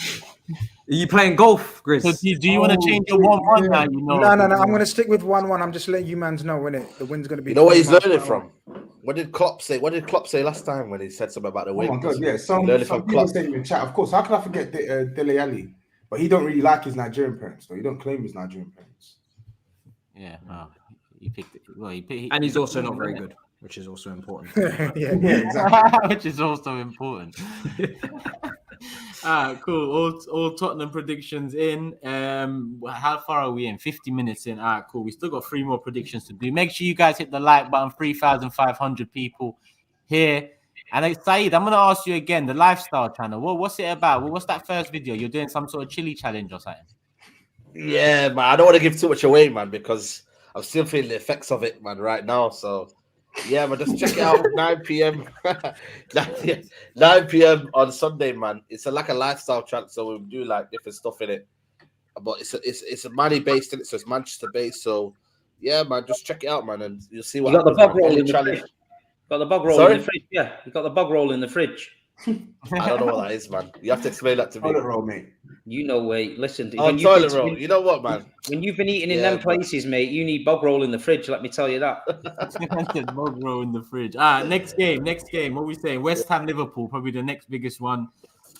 E: Are you playing golf,
C: So
E: Grizz?
C: do you want to change your 1-1 now? You know.
F: No. I'm going to stick with 1-1. I'm just letting you mans know, innit? The wind's going to be.
A: You know where he's
F: 20 miles
A: learning
F: per
A: from? What did Klopp say? What did Klopp say last time when he said something about the
D: Oh
A: wind?
D: my god, yeah. Some
A: learning
D: people
A: from Klopp.
D: saying in chat, of course. How can I forget Dele Alli? But he don't really like his Nigerian parents, though. He don't claim his Nigerian parents.
C: Yeah, he picked it. Well,
E: And he's also not very good, which is also important.
F: yeah.
D: Exactly.
C: which is also important. Cool. All Tottenham predictions in. How far are we in? 50 minutes in. All right, cool. We still got 3 more predictions to do. Make sure you guys hit the like button. 3,500 people here. And Saeed, I'm going to ask you again, the lifestyle channel. What's it about? What's that first video? You're doing some sort of chili challenge or something?
A: Yeah, man. I don't want to give too much away, man, because I'm still feeling the effects of it, man, right now. So, yeah, man, just check it out. 9 p.m. 9 p.m. on Sunday, man. It's like a lifestyle channel, so we do like different stuff in it. But it's a Mali based in it, so it's Manchester based. So, yeah, man, just check it out, man, and you'll see what
B: You got the
A: happens,
B: bug
A: man.
B: roll
A: Any
B: in the
A: challenge.
B: fridge. Got the bug roll
A: Sorry?
B: in the fridge. Yeah, you got the bug roll in the fridge.
A: I don't know what that is, man. You have to explain that to me.
D: Toilet roll, mate.
B: You know, wait, listen.
A: Oh,
B: when you've
A: toilet
B: been-
A: roll. You know what, man?
B: When you've been eating in
A: Yeah,
B: them
A: man.
B: places, mate, you need bug roll in the fridge. Let me tell you that.
C: Bug roll in the fridge. All right, next game. What are we saying? West Ham, Liverpool, probably the next biggest one,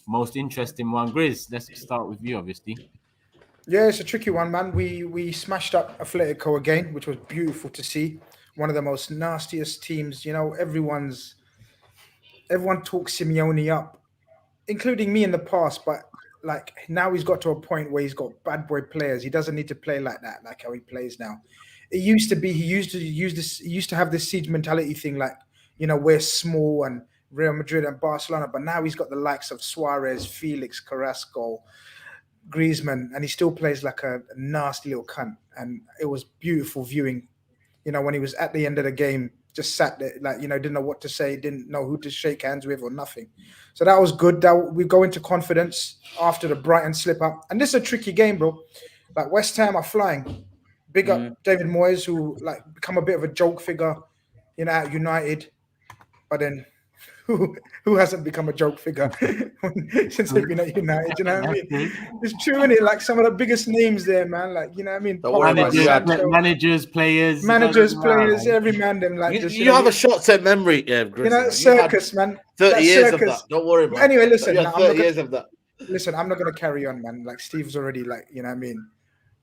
C: most interesting one. Grizz, let's start with you, obviously.
F: Yeah, it's a tricky one, man. We smashed up Atletico again, which was beautiful to see. One of the most nastiest teams. You know, everyone talks Simeone up, including me in the past. But like now, he's got to a point where he's got bad boy players. He doesn't need to play like that, like how he plays now. It used to be he used to have this siege mentality thing, like, you know, we're small and Real Madrid and Barcelona. But now he's got the likes of Suarez, Felix, Carrasco, Griezmann, and he still plays like a nasty little cunt. And it was beautiful viewing, you know, when he was at the end of the game, just sat there, like, you know, didn't know what to say, didn't know who to shake hands with or nothing. So that was good. That we go into confidence after the Brighton slip up. And this is a tricky game, bro. Like West Ham are flying. Big up David Moyes, who like become a bit of a joke figure, you know, at United. But then who hasn't become a joke figure since they've been at United? You know what I mean? It's true, isn't it? Like some of the biggest names there, man. Like, you know what I mean?
A: Don't worry about
C: Managers, players,
F: players, every man. Them like
A: you have a short-term memory, Grizz,
F: you know,
A: man.
F: circus, man.
A: 30
F: That
A: years
F: circus.
A: of that. Don't worry, man.
F: Anyway, listen,
A: You had
F: I'm
A: 30
F: not
A: years of that.
F: Listen, I'm not gonna carry on, man. Like Steve's already, like, you know what I mean,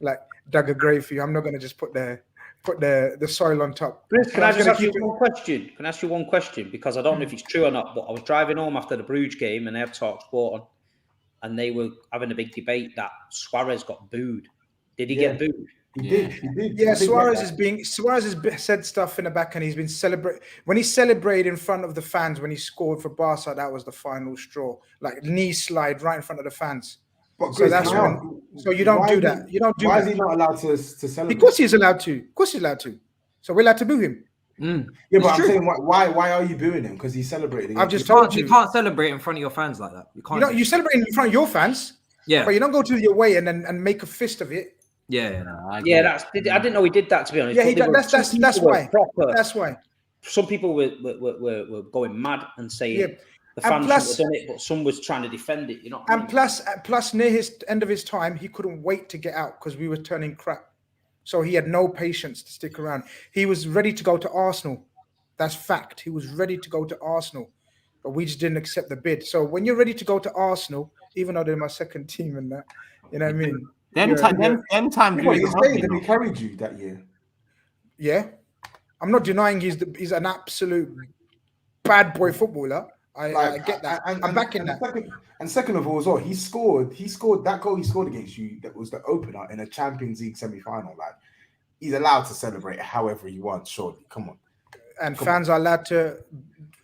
F: like dug a grave for you. I'm not gonna just put the soil on top.
B: Chris, can I just ask you
F: keep it-
B: one question? Can I ask you one question? Because I don't know if it's true or not, but I was driving home after the Bruges game and they have talk sport on, and they were having a big debate that Suarez got booed. Did he get booed?
D: He did.
F: Yeah,
D: I did
F: Suarez
D: get that.
F: has said stuff in the back, and he's been when he celebrated in front of the fans when he scored for Barca. That was the final straw, like knee slide right in front of the fans.
D: But
F: So
D: Grizz,
F: that's
D: hang
F: when.
D: on.
F: So you don't
D: Why
F: do
D: is
F: that.
D: he-
F: You don't do
D: Why
F: that.
D: is he not allowed to celebrate?
F: Of course he's allowed to. Of course he's allowed to. So we're allowed to boo him.
D: Yeah,
E: It's
D: but I'm
E: true.
D: saying why are you booing him? Because he celebrated.
F: I've just
E: You
F: told
E: you
F: you.
E: can't celebrate in front of your fans like that. You can't.
F: You celebrate in front of your fans,
E: Yeah.
F: but you don't go to your way and make a fist of it.
E: Yeah.
C: I
B: Yeah,
C: get it.
B: I didn't know he did that, to be honest.
F: Yeah,
B: But they were-
F: that's
B: some people were
F: why.
B: proper.
F: That's why.
B: Some people were going mad and saying
F: Yeah.
B: the
F: And
B: fans
F: plus-
B: should have done it, but some was trying to defend it. You know what I
F: And
B: mean?
F: plus, near his end of his time, he couldn't wait to get out because we were turning crap. So he had no patience to stick around. He was ready to go to Arsenal. That's fact. He was ready to go to Arsenal, but we just didn't accept the bid. So when you're ready to go to Arsenal, even though they're my second team and that, you know what I mean?
C: Them
F: Yeah,
C: time
D: He
C: really
D: stayed
C: hard,
D: and he carried you that year.
F: Yeah, I'm not denying he's an absolute bad boy footballer. I get that. I'm backing that.
D: Second of all, as well, he scored that goal he scored against you. That was the opener in a Champions League semi-final. Like, he's allowed to celebrate however he wants. Surely, come on.
F: And fans are allowed to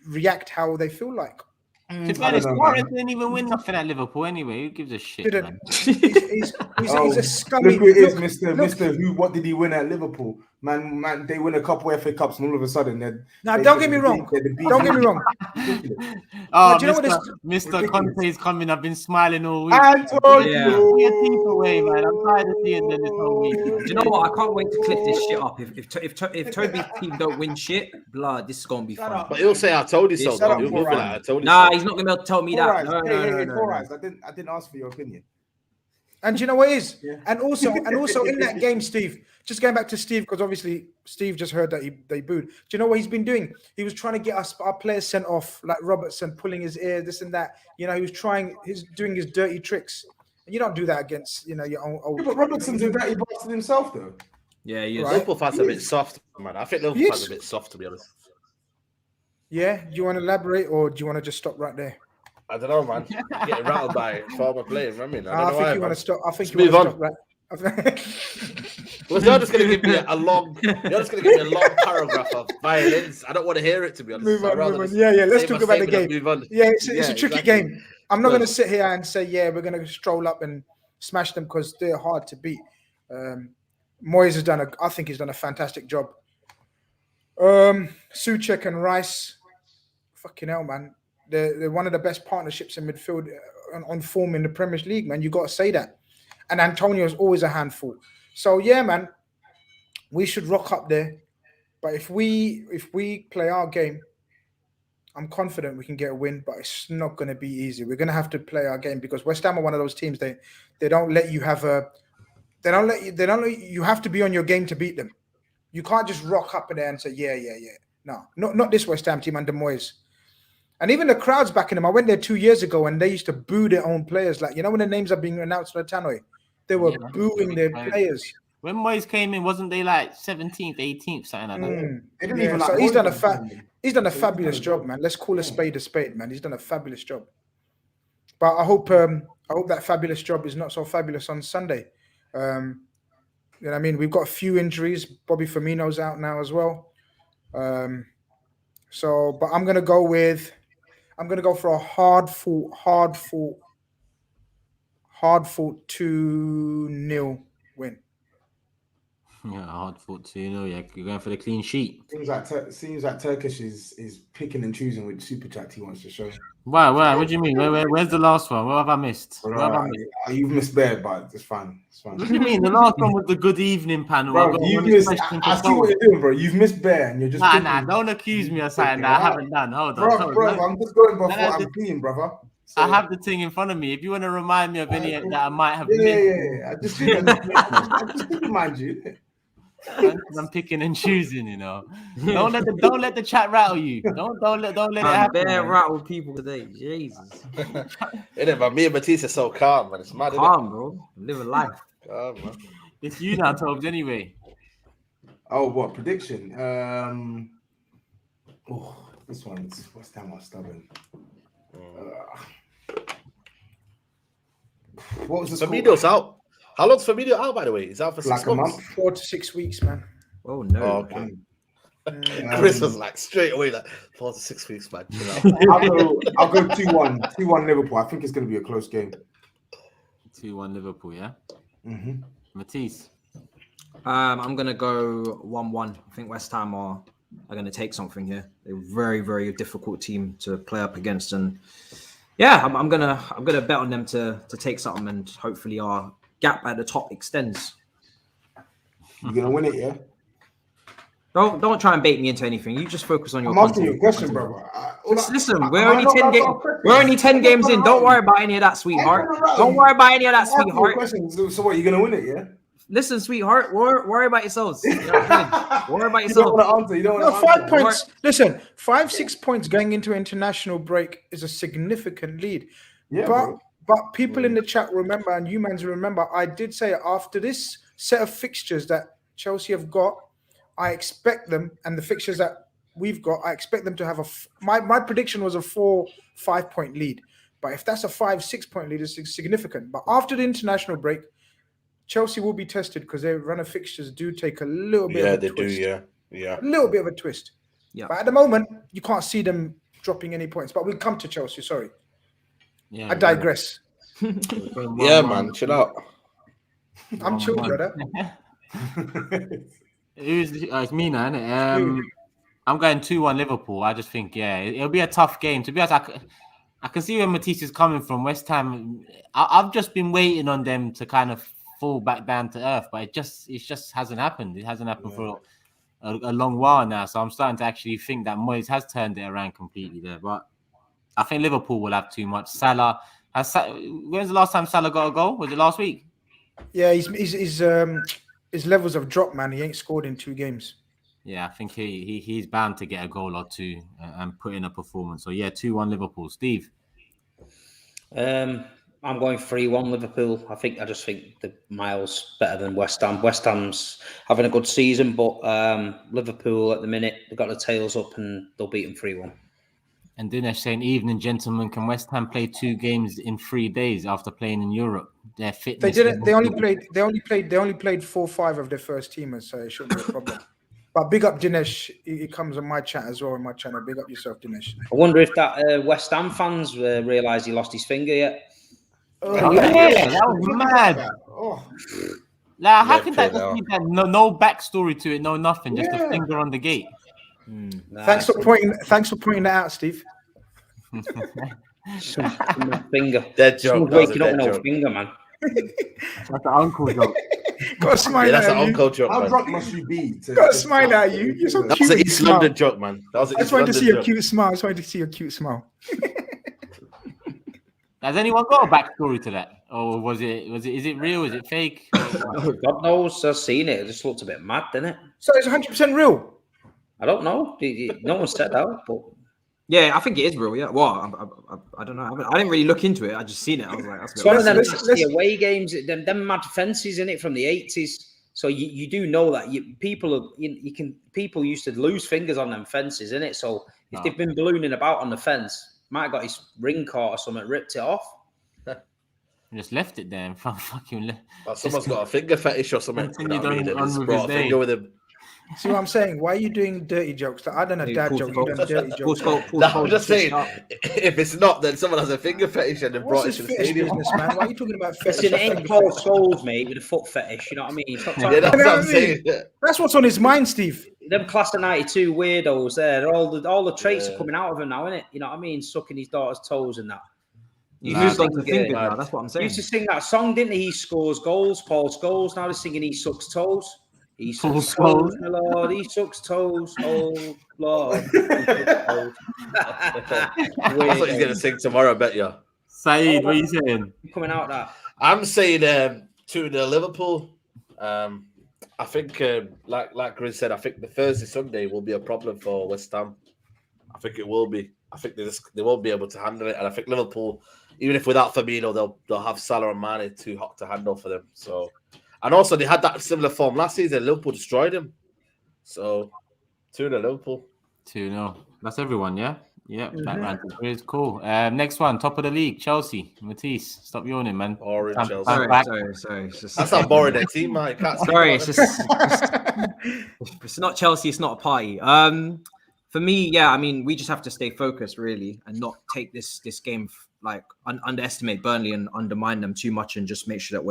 F: react how they feel like.
C: To be
D: I don't
C: honest,
D: know,
C: Suarez
D: man.
C: didn't even win nothing at Liverpool anyway. Who gives a shit,
F: Didn't.
C: man?
F: He's
D: Oh,
F: a scummy.
D: look who it is,
F: look,
D: Mr.
F: look,
D: Mr. Who? What did he win at Liverpool? Man, they win a couple FA Cups, and all of a sudden,
F: Now, don't get me wrong. Don't get me wrong.
C: Oh,
F: do you know what
C: Mr. Conte's coming. I've been smiling all week.
D: I told
E: Yeah.
C: Get your teeth away, man. I'm tired of seeing them this whole week.
E: Do you know what? I can't wait to clip this shit up. If Toby's team don't win shit, blood, this is gonna be
D: Shut
E: fun.
D: up.
A: But he'll say, "I told you so."
F: Shut
A: though.
F: up,
A: He'll be
F: Paul
A: like,
F: Ryan.
A: "I told you
E: Nah,
A: so."
E: he's not gonna be able to tell me
D: All
E: that.
D: right,
E: No, no.
D: all right. I didn't ask for your opinion.
F: And do you know what it is?
D: Yeah.
F: And also in that game, Steve, just going back to Steve, because obviously Steve just heard that they booed. Do you know what he's been doing? He was trying to get our players sent off, like Robertson pulling his ear, this and that. You know, he's doing his dirty tricks. And you don't do that against, you know, your own old.
D: Yeah, but Robertson's a dirty bastard himself, though.
E: Yeah, he is.
F: Right.
A: Liverpool fans are a bit soft, man. I think Liverpool
F: Yes.
A: fans are a bit soft, to be honest.
F: Yeah. Do you want to elaborate, or do you want to just stop right there?
A: I don't know, man. I'm getting rattled by former players. I mean, I
F: I
A: don't know
F: think
A: why,
F: you want
A: man.
F: to stop. I think
A: Let's
F: you want to
A: move on.
F: stop right.
A: Well, you're just going to give me a long. You're just going to give me a long paragraph of violins. I don't want to hear it, to be honest.
F: Move
A: I'd
F: on,
A: rather
F: move on.
A: just
F: Yeah. Let's
A: say
F: talk
A: my
F: about the
A: statement and
F: game.
A: move on.
F: Yeah, it's a
A: Yeah,
F: tricky
A: exactly.
F: game. I'm not
A: Good.
F: going to sit here and say, yeah, we're going to stroll up and smash them because they're hard to beat. Moyes has I think he's done a fantastic job. Souček and Rice, fucking hell, man. They're one of the best partnerships in midfield on form in the Premier League, man. You got to say that. And Antonio is always a handful. So yeah, man, we should rock up there. But if we play our game, I'm confident we can get a win. But it's not going to be easy. We're going to have to play our game because West Ham are one of those teams. They don't let you have a. They don't let you. You have to be on your game to beat them. You can't just rock up in there and say, yeah. No, not this West Ham team under Moyes. And even the crowd's backing them. I went there 2 years ago and they used to boo their own players. Like, you know, when the names are being announced for Tannoy, they were booing their players.
C: When Moyes came in, wasn't they like 17th, 18th, something like that?
D: They didn't
F: Yeah,
D: even
F: so
D: like
F: he's done
D: Moyes.
F: he's done a fabulous job, man. Let's call a spade, man. He's done a fabulous job. But I hope that fabulous job is not so fabulous on Sunday. You know what I mean? We've got a few injuries. Bobby Firmino's out now as well. But I'm gonna go for a hard fought 2-0 win.
C: Yeah, hard fought 2-0. Yeah, you're going for the clean sheet.
D: Seems like Turkish is picking and choosing which super chat he wants to show.
C: Why? What do you mean? Where's the last one? What have I missed?
D: You've missed bare, but it's fine. It's fine.
C: What do you mean? The last one was the good evening panel.
D: Bro, you've missed. I see what you're doing, bro. You've missed bare, and you're just.
C: Nah. Don't accuse me of something that I haven't done. Hold on.
D: Bro. I'm just going by what I'm seeing, brother. So,
C: I have the thing in front of me. If you want to remind me of any that I might have missed,
D: yeah. I just didn't remind you.
C: I'm picking and choosing, you know. Don't let the chat rattle you. Don't let it happen.
E: Bare
C: Man.
E: rattle people today. Jesus.
A: Innit, man? Me and Matisse are so calm, man. It's mad.
E: Calm, bro. Live a life.
A: Calm, man.
C: It's you now, Tobes. Anyway.
D: Oh, what prediction? This one's West Ham are stubborn. What was the score?
A: Firmino's out. How long's Firmino out, by the way? He's out for
D: Like
A: 6
D: a
A: months.
D: month.
F: 4 to 6 weeks, man.
E: Oh no.
A: Oh, okay. Chris was like straight away, like 4 to 6 weeks, man. Chill out.
D: I'll go 2-1. 2-1 Liverpool. I think it's going to be a close game.
C: 2-1 Liverpool, yeah?
D: Mm-hmm.
C: Matisse.
E: I'm gonna go 1-1. I think West Ham are gonna take something here. They're a very, very difficult team to play up against, and yeah, I'm gonna bet on them to take something, and hopefully our gap at the top extends.
D: You're going to win it, yeah?
E: Don't try and bait me into anything. You just focus on your.
D: I'm asking you a question, brother.
E: Listen, we're only 10 games. We're only 10 games in. Don't worry about any of that, sweetheart. Don't worry about any of that, sweetheart.
D: So what? You're going to win it, yeah?
E: Listen, sweetheart. Worry about yourselves. You know what I mean? Worry about
D: You don't
E: yourself.
D: want to answer. You don't
F: No,
D: want to
F: 5
D: answer.
F: points. Listen, 5-6 points going into international break is a significant lead.
D: Yeah,
F: but
D: bro.
F: people in the chat remember, and you mans remember, I did say after this set of fixtures that Chelsea have got, I expect them, and the fixtures that we've got, I expect them to have my prediction was a 4-5 point lead. But if that's a 5-6 point lead, it's significant. But after the international break, Chelsea will be tested because their run of fixtures do take a little bit of a twist.
A: Yeah.
F: A little bit of a twist.
E: Yeah.
F: But at the moment, you can't see them dropping any points. But we'll come to Chelsea, sorry.
C: Yeah,
F: I digress.
A: Yeah, man. Chill out.
F: I'm chill, brother.
C: It's me now, innit? I'm going 2-1 Liverpool. I just think, it'll be a tough game. To be honest, I can see where Matisse is coming from. West Ham, I've just been waiting on them to kind of fall back down to earth, but it just hasn't happened. It hasn't happened for a long while now. So I'm starting to actually think that Moyes has turned it around completely there. But I think Liverpool will have too much. Salah when's the last time Salah got a goal? Was it last week?
F: Yeah, his levels have dropped, man. He ain't scored in 2 games.
C: Yeah, I think he's bound to get a goal or two and put in a performance. So 2-1 Liverpool. Steve?
B: I'm going 3-1 Liverpool. I just think the miles better than West Ham. West Ham's having a good season, but Liverpool at the minute, they've got their tails up and they'll beat them 3-1.
C: And Dinesh saying, evening, gentlemen, can West Ham play 2 games in 3 days after playing in Europe? Their fitness.
F: They didn't. They only played 4-5 of their first teamers, so it shouldn't be a problem. But big up Dinesh. He comes on my chat as well, on my channel. Big up yourself, Dinesh.
B: I wonder if that West Ham fans realise he lost his finger yet.
C: Oh, yeah, that was mad. Like, how can that just be that? No backstory to it, no nothing, just a finger on the gate.
F: Thanks for pointing that out, Steve.
B: Finger.
A: Dead joke.
B: Waking up with no finger, man.
C: That's an uncle joke.
F: Got a smile
A: That's
F: at
A: an
F: you.
A: uncle joke,
D: How
A: man.
D: drunk must you be?
F: Got a smile at you. You're so
A: That
F: cute.
A: was an
F: with
A: East
F: your smile.
A: London joke, man. That was an
F: I just
A: East
F: wanted to
A: London
F: see a
A: joke.
F: cute smile. I just wanted to see a cute smile.
C: Has anyone got a backstory to that? Or is it real? Is it fake?
B: God knows. I've seen it. It just looked a bit mad, didn't it?
F: So it's 100% real.
B: I don't know. No one said that, but
E: Yeah, I think it is real. Yeah. Well, I don't know. I didn't really look into it. I just seen it. I was like, that's
B: it's one of them
F: let's-
B: nasty away games. Them mad fences in it from the 80s. So you do know that people used to lose fingers on them fences, innit? So if they've been ballooning about on the fence, might have got his ring caught or something, ripped it off.
C: Just left it there and fucking
A: Like someone's got a finger fetish or something. You know what I mean?
C: Continued
A: And he's
C: on with
A: brought a
C: his
A: finger
C: day.
A: with him.
F: See what I'm saying? Why are you doing dirty jokes? Like, I done a dad joke. You done dirty jokes.
A: No, I'm just saying, if it's not, then someone has a finger fetish and they
F: What's
A: brought it
F: this
A: to the
F: fetish
A: stadium.
F: business, man? Why are you talking about fetish?
B: Listen, it ain't Paul Scholes, mate, with a foot fetish. You know what I mean? Stop
A: Yeah,
B: talking
A: that's
F: You know
A: what
F: what
A: I'm
F: I
A: saying.
F: That's what's on his mind, Steve.
B: them class of 92 weirdos there. They're all the traits are coming out of him now, innit? You know what I mean? Sucking his daughter's toes and that.
E: He's
B: Nah,
E: moved on to
B: I think,
E: fingers
B: yeah.
E: now. That's what I'm
B: He
E: saying.
B: used to sing that song, didn't he? He scores goals, Paul Scholes. Now they're singing he sucks toes. He
C: Paul
B: sucks toes,
C: Scholes.
B: my lord. He sucks toes, oh Lord.
A: That's what he's going to sing tomorrow, I bet you.
C: Saeed, what are you saying?
B: Coming out that.
A: I'm saying 2-0 Liverpool. I think, like Grizz said, I think the Thursday, Sunday will be a problem for West Ham. I think it will be. I think they won't be able to handle it. And I think Liverpool, even if without Firmino, they'll have Salah and Mane too hot to handle for them. So, and also they had that similar form last season. Liverpool destroyed them. So, 2-0 Liverpool.
C: 2-0. That's everyone, yeah? Yeah, that round is cool. Next one, top of the league, Chelsea. Matisse, stop yawning, man.
A: Orange
C: Time-
A: Chelsea.
C: time-
E: Sorry. It's just,
A: That's how boring their team, man. You can't speak
E: sorry,
A: about
E: it's
A: them.
E: just it's not Chelsea. It's not a party. For me, yeah, I mean, we just have to stay focused, really, and not take this game like underestimate Burnley and undermine them too much, and just make sure that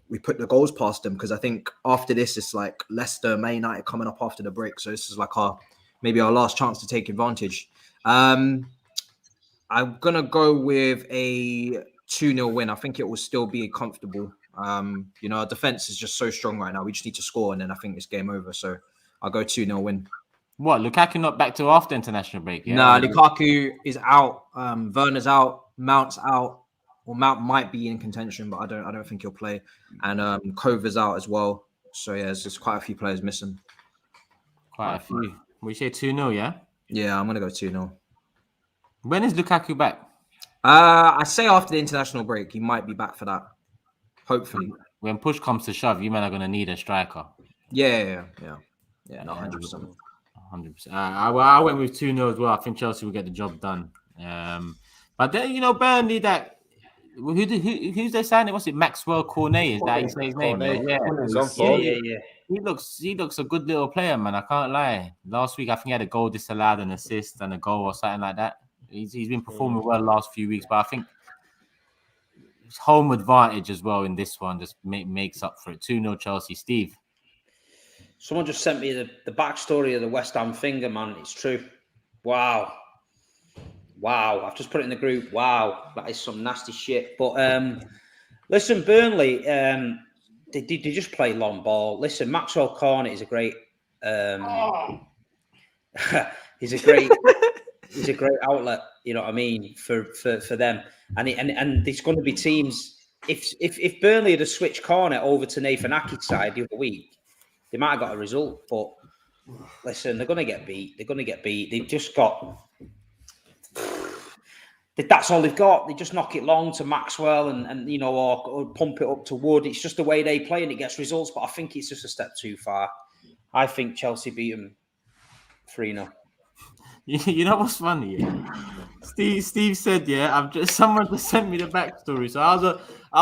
E: we put the goals past them. Because I think after this, it's like Leicester, Man United coming up after the break, so this is like maybe our last chance to take advantage. I'm gonna go with a 2-0 win. I think it will still be comfortable. Our defense is just so strong right now. We just need to score, and then I think it's game over. So I'll go 2-0 win.
C: What, Lukaku not back till after international break? Yeah?
E: Nah, Lukaku is out. Werner's out. Mount's out. Well, Mount might be in contention, but I don't think he'll play. And Kova's out as well. So yeah, there's just quite a few players missing.
C: Quite a few. We say 2-0, yeah?
E: Yeah, I'm gonna go 2-0.
C: When is Lukaku back?
E: I say after the international break, he might be back for that. Hopefully.
C: When push comes to shove, you men are going to need a striker.
E: Yeah. No, 100%.
C: 100%. I went with 2-0 as well. I think Chelsea will get the job done. But then, Burnley, who's they signing? What's it? Maxwell Cornet, is that his name?
A: Cornet.
C: Yeah.
A: He's on form.
B: Yeah.
C: He looks a good little player, man. I can't lie. Last week, I think he had a goal disallowed, an assist, and a goal or something like that. He's been performing well the last few weeks, but I think his home advantage as well in this one just makes up for it. 2-0 Chelsea. Steve.
B: Someone just sent me the backstory of the West Ham finger, man. It's true. Wow. I've just put it in the group. Wow, that is some nasty shit. But listen, Burnley, they just play long ball. Listen, Maxwell Cornet is a great. He's a great outlet. You know what I mean for them. And there's going to be teams. If Burnley had switched Cornet over to Nathan Ake's side the other week, they might have got a result. But listen, they're going to get beat. They've just got. That's all they've got. They just knock it long to Maxwell and you know, or pump it up to Wood. It's just the way they play and it gets results. But I think it's just a step too far. I think Chelsea beat them 3-0.
C: You know what's funny? Yeah? Steve said, "Yeah, someone just sent me the backstory." So I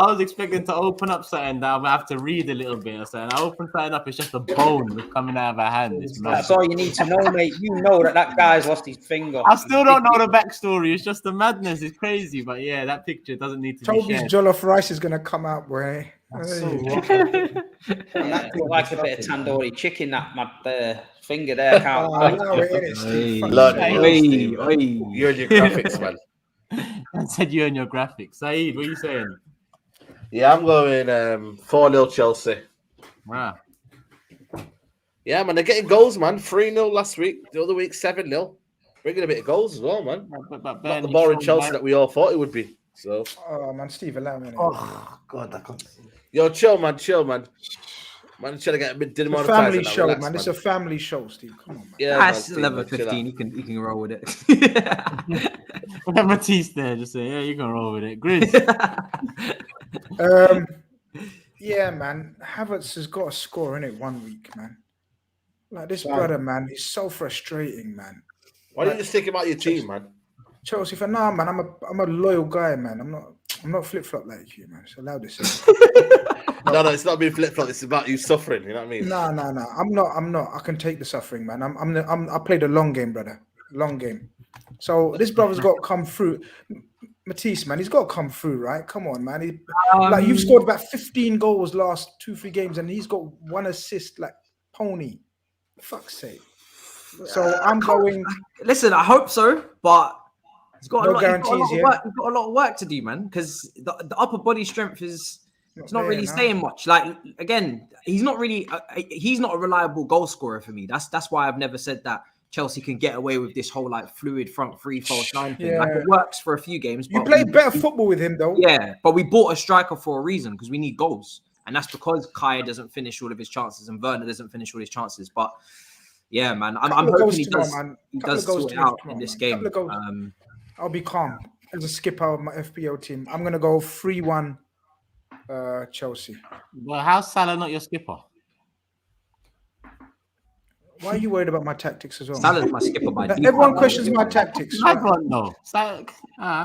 C: was expecting to open up something that I'm gonna have to read a little bit or something. I opened something up, it's just a bone coming out of her hand.
B: That's all you need to know, mate. You know that guy's lost his finger.
C: I still don't know the backstory. It's just the madness. It's crazy, but yeah, that picture doesn't need to
F: Toby's
C: be shared.
F: jollof rice is gonna come out, boy.
B: That looked like a bit of tandoori chicken. That finger there. Can't
A: Look, you're in your graphics, man.
C: I said you and your graphics. Saeed, what are you saying?
A: Yeah, I'm going 4-0 Chelsea.
C: Wow.
A: Yeah, man, they're getting goals, man. 3-0 last week. The other week, 7-0. Bringing a bit of goals as well, man.
C: But
A: Not the boring Chelsea that we all thought it would be. So.
F: Oh man, Steve, allow me.
D: Oh God, I can't.
A: Yo, chill, man. Man, trying to get a bit
F: It's a
A: demonetized.
F: family show,
A: Relax,
F: man. It's a family show, Steve. Come on, man.
A: Yeah,
E: That's
A: man,
E: level
A: Steve, man,
E: 15. You can roll with it.
C: Matisse there, just say, yeah, you can roll with it. Grizz.
F: Yeah, man. Havertz has got a score in it 1 week, man. Like this brother, man, is so frustrating, man.
A: Why don't you just think about your team, man?
F: Chelsea fan, nah, man. I'm a loyal guy, man. I'm not flip flop like you, man. So allow this.
A: No, it's not being flip flop. It's about you suffering. You know what I mean?
F: No. I'm not. I can take the suffering, man. I play the long game, brother. Long game. So this brother's got to come through. Matisse, man, he's got to come through, right? Come on, man. Like you've scored about 15 goals last 2-3 games, and he's got 1 assist, like pony. Fuck's sake. So I'm going.
E: Listen, I hope so, but he's got,
F: No guarantees,
E: he's got a lot of work to do, man. Because the upper body strength is it's not really saying much. Like again, he's not really he's not a reliable goal scorer for me. That's why I've never said that Chelsea can get away with this whole like fluid front 3 false 9 thing.
F: Yeah.
E: Like it works for a few games.
F: You
E: but
F: play better football with him, though.
E: Yeah, but we bought a striker for a reason because we need goals, and that's because Kaya doesn't finish all of his chances and Werner doesn't finish all his chances. But yeah, man, I'm hoping he does sort it out in this game.
F: I'll be calm as a skipper of my FPL team. I'm gonna go 3-1 Chelsea.
C: Well, how's Salah not your skipper?
F: Why are you worried about my tactics as well?
E: Salah's my skipper, by default.
F: Everyone questions my tactics.
C: I don't know. Salah,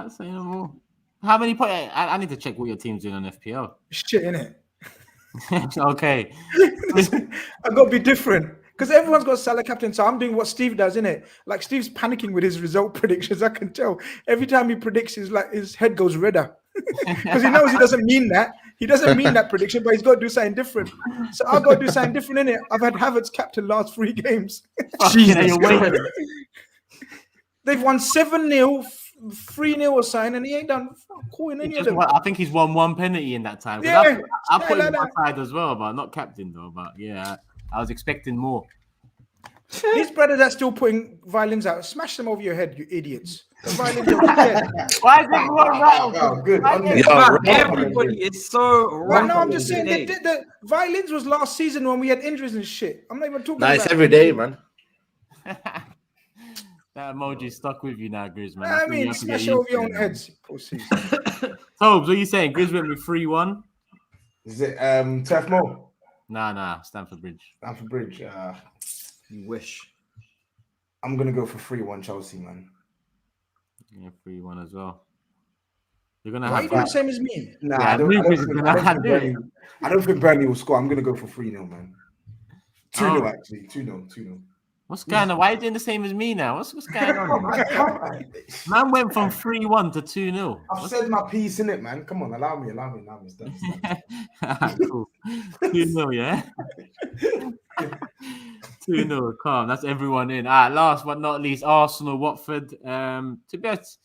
C: say no more. How many points? I need to check what your team's doing on FPL.
F: Shit, innit?
C: Okay.
F: I've got to be different. Because everyone's got Salah captain, so I'm doing what Steve does, innit? Like Steve's panicking with his result predictions. I can tell. Every time he predicts, his head goes redder. Because he knows he doesn't mean that. He doesn't mean that prediction, but he's got to do something different. So I've got to do something different, innit? I've had Havertz captain last 3 games. They've won 7-0, 3-0 or something, and he ain't done calling any of them.
C: I think he's won 1 penalty in that time.
F: Yeah,
C: I put him on my side as well, but not captain though. But yeah, I was expecting more.
F: These brothers that still putting violins out, smash them over your head, you idiots. The violins over your head.
C: Why is everyone rattled?
D: Oh, good.
E: Everybody is so
F: Well, no, I'm just saying the violins was last season when we had injuries and shit. I'm not even talking
A: Nice
F: about
A: every day, man.
C: That emoji stuck with you now, Grizz, man.
F: I mean, smash it over your own heads.
C: Tobes, what are you saying? Grizz went with 3-1?
D: Is it Turf Moor?
C: Nah, Stamford Bridge.
D: Stamford Bridge.
E: You wish.
D: I'm gonna go for 3-1 Chelsea, man.
C: Yeah, 3-1 as well. You're gonna
F: Why are
C: have
F: you doing the same as me?
D: Nah,
C: Yeah,
D: I don't think Burnley will score. I'm gonna go for 3-0, man. 2-0 actually. 2-0.
C: What's going on? Why are you doing the same as me now? What's going on? Man went from 3-1 to 2-0.
D: I've said my piece in it, man. Come on, allow me. Stop.
C: Cool. 2-0, yeah. 2-0, calm. That's everyone in. All right, last but not least, Arsenal, Watford. To be honest,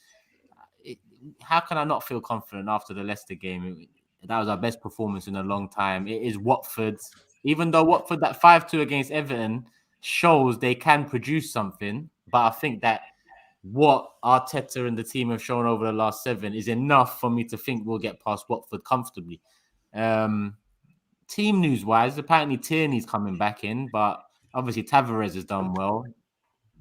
C: how can I not feel confident after the Leicester game? That was our best performance in a long time. It is Watford. Even though Watford, that 5-2 against Everton shows they can produce something, but I think that what Arteta and the team have shown over the last 7 is enough for me to think we'll get past Watford comfortably. Team news-wise, apparently Tierney's coming back in, but obviously Tavares has done well.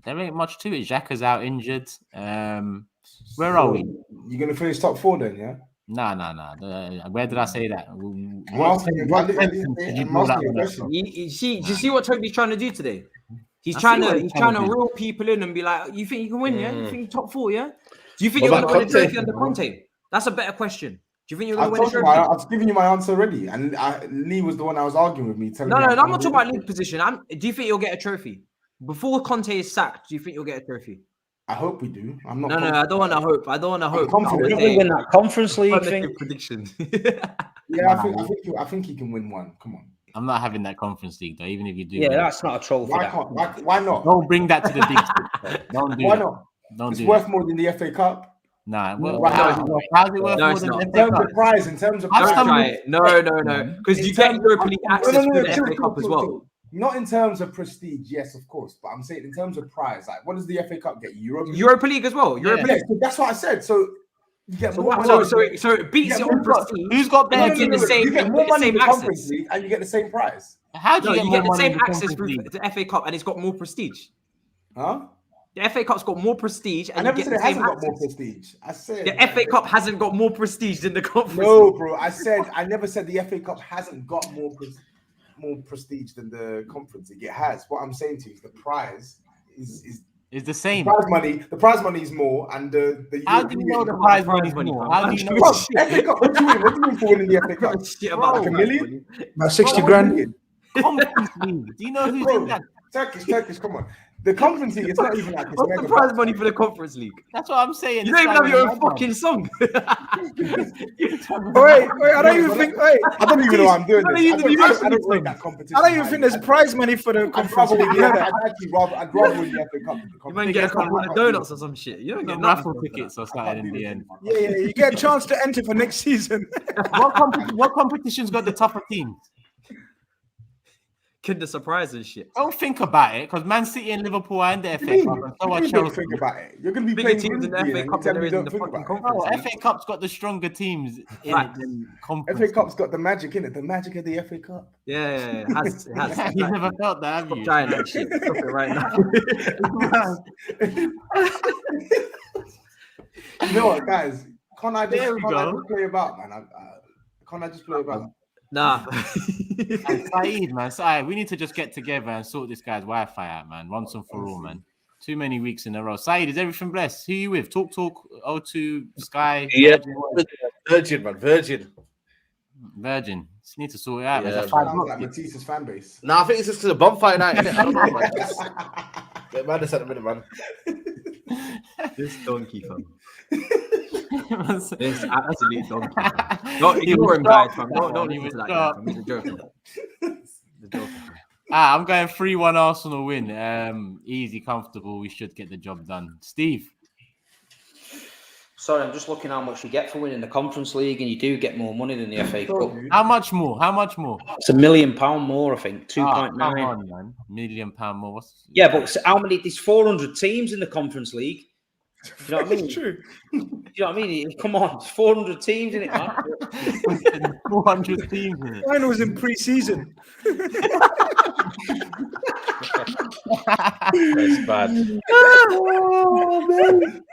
C: There ain't much to it. Xhaka's out injured. Where are we?
D: You're going to finish top 4 then, yeah?
C: Nah. Where did I say that?
E: You see what Toby's trying to do today? He's
C: I
E: trying
C: see what
E: to
C: he's
E: he's trying to
C: trying to do.
E: reel people in and be like, you think you can win, yeah? You think you're top 4, yeah? Do you think
A: What
E: you're gonna
A: about
E: win a trophy
A: Conte?
E: under Conte? That's a better question. Do you think you're gonna win a
D: I've
E: trophy?
D: I've given you my answer already, and Lee was the one I was arguing with me. Telling
E: No,
D: me
E: I'm not talking about league position. Do you think you'll get a trophy? Before Conte is sacked, do you think you'll get a trophy?
D: I hope we do. I'm not.
E: No, I don't want to hope. I don't want to hope.
D: confident.
B: Didn't we win that Conference League thing?
E: Affirmative prediction.
D: Yeah, I think he can win one. Come on.
C: I'm not having that Conference League though. Even if you do,
B: Yeah,
C: win.
B: that's not a trophy.
D: Why
B: that.
D: can't? Why not?
C: Don't bring that to the big 6. Don't do
D: Why
C: that.
D: not?
C: Don't
D: It's
C: do
D: worth
C: that.
D: more than the FA Cup.
C: Nah.
D: No,
C: How's it worth
E: No,
C: more
E: it's
C: than
E: not.
C: the
D: In
C: FA
D: terms
C: Cup?
D: of prize, in terms of
C: I've
D: prize.
C: done-
E: Try it. No. Because
D: In
E: you get
D: terms of-
E: Europa League access
D: No,
E: through the
D: chill,
E: FA Cup as
D: chill,
E: well.
D: chill. Not in terms of prestige, yes, of course, but I'm saying in terms of prize. Like, what does the FA Cup get?
E: Europa League as well. Europa
D: Yeah,
E: League.
D: so that's what I said. So you get
E: So
D: more
E: what?
D: money.
E: So it beats
D: Yeah,
E: it on
D: who's got-
E: prestige.
C: Who's got
E: and
C: better?
E: you get the same.
D: You get
E: you
D: more
E: get the
D: money in
E: same
D: the Conference
E: access.
D: League, and you get the same prize.
C: How do
E: No,
C: you get
E: you
C: more
E: get the
C: money
E: same
C: in the
E: access
C: Conference
E: through
C: League?
E: the FA Cup, and it's got more prestige.
D: Huh?
E: The FA Cup's got more prestige,
D: I
E: and
D: never
E: you
D: said
E: get
D: it
E: the same
D: hasn't got more
E: access.
D: prestige. I said
E: The FA Cup hasn't got more prestige than the Conference
D: No,
E: League.
D: bro. I never said the FA Cup hasn't got more prestige than the Conference League. It has. What I'm saying to you is the prize is
C: It's the same.
D: the prize money is more, and the
C: How do you know the
D: European-
C: prize
E: prize
C: money
E: money,
C: more?
E: fam?
C: How do you know?
D: Bro, FA Cup, what do you win? What do you win for winning the FA Cup?
E: Shit about
D: Like
E: the
D: $1
E: prize
D: million?
E: money.
F: About 60
D: Bro,
F: grand.
D: 1 million?
C: Conference League. Do you know who's in
D: Bro,
C: that?
D: Turkish, come on. The Conference League, it's not even like it's
E: What's the
D: mega
E: prize
D: bucks.
E: money for the Conference League?
C: That's what I'm saying.
E: You
C: This
E: don't even
C: guy
E: have your
C: was
E: own
C: mad,
E: fucking song.
F: Wait, I don't even think. Wait,
D: I don't even know why I'm doing
E: No,
D: this.
E: you
D: I
E: don't
D: don't
E: even
D: rate that competition.
F: I don't even
D: highly.
F: think there's prize money for the
D: I'd
F: Conference
D: rather
F: League.
D: win
F: You know
D: the-
F: that?
D: I'd rather win the FA Cup. than the
E: You might
D: Conference
E: get a
D: League.
E: couple of donuts or some shit. You don't
C: No
E: get
C: raffle
E: nothing.
C: tickets or
D: I can't
C: something in
D: do
C: the
D: this
C: end.
D: anymore.
F: Yeah, you get a chance to enter for next season.
C: What competition's got the tougher teams?
E: Kinder surprise and shit.
C: Don't think about it, because Man City and Liverpool are in the
D: What do
C: FA
D: you
C: Cup,
D: mean?
C: and so
D: What
C: are
D: do you mean don't
C: Chelsea.
D: think about it? You're going to be
E: Bigger
D: playing
E: teams in the
D: Grimsby
E: FA
D: and
E: Cup
D: you tell
E: than
D: me
E: there is in
D: don't
E: the
D: think
E: fucking
D: about it.
C: Bro,
E: Conference.
C: FA Cup's got the stronger teams in it
E: Facts.
C: than Conference.
D: FA Cup's got the magic in it. The magic of the FA Cup.
E: Yeah, it has. It has.
C: You never felt that, have
E: Stop
C: you?
E: trying that shit. Stop it right now.
D: You know what, guys? Can't I
C: There we
D: just
C: go.
D: play about, man? Can't I just play about?
E: Nah.
C: And Saeed, man, Saeed, we need to just get together and sort this guy's Wi-Fi out, man. Once and for all, man. Too many weeks in a row. Saeed, is everything blessed? Who you with? Talk, O2, Sky,
A: Yeah.
C: Virgin.
A: Virgin.
C: Virgin. Just need to sort it out. man.
A: Yeah,
C: It's a
D: Sounds
C: $5
D: like Matisse's fan base.
A: No, I think it's just because of bonfire night, innit? I don't know, man. Get madness at the minute, man.
E: This donkey, fam.
C: Man's-
E: This absolute donkey. Fam. Don't
C: He
E: ignore
C: was
E: him, guys,
C: sharp,
E: fam. Don't
C: he
E: listen to
C: was
E: that guy,
C: sharp.
E: fam. He's a joke. Fam. He's a joke. Fam.
C: I'm going 3-1 Arsenal win. Easy, comfortable. We should get the job done. Steve.
B: Sorry, I'm just looking how much you get for winning the Conference League, and you do get more money than the FA Cup.
C: How much more? How much more?
B: It's £1 million more, I think.
C: Ah,
B: 2.9.
C: come on, man. £1 million more. What's...
B: Yeah, but how many? There's 400 teams in the Conference League. Do you know what I mean?
F: It's true.
B: Do you know what I mean? Come on, there's 400 teams in it, man.
C: 400 teams in it.
F: Mine was in pre-season.
A: That's bad.
B: Oh, man.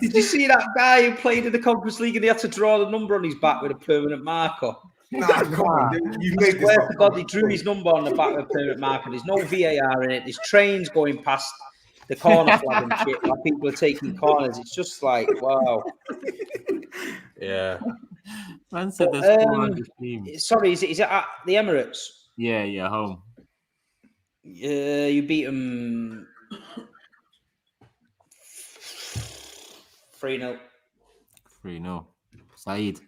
B: Did you see that guy who played in the Conference League and he had to draw the number on his back with a permanent marker?
D: Nah, come on. You made this
B: Swear
D: up.
B: to God, he drew his number on the back with a permanent marker. There's no VAR in it. There's trains going past the corner flag and shit while people are taking corners. It's just like, wow.
A: Yeah.
C: Man said there's 400 teams.
B: Sorry, is it at the Emirates?
C: Yeah, home.
B: You beat them 3-0.
C: 3-0. Saeed.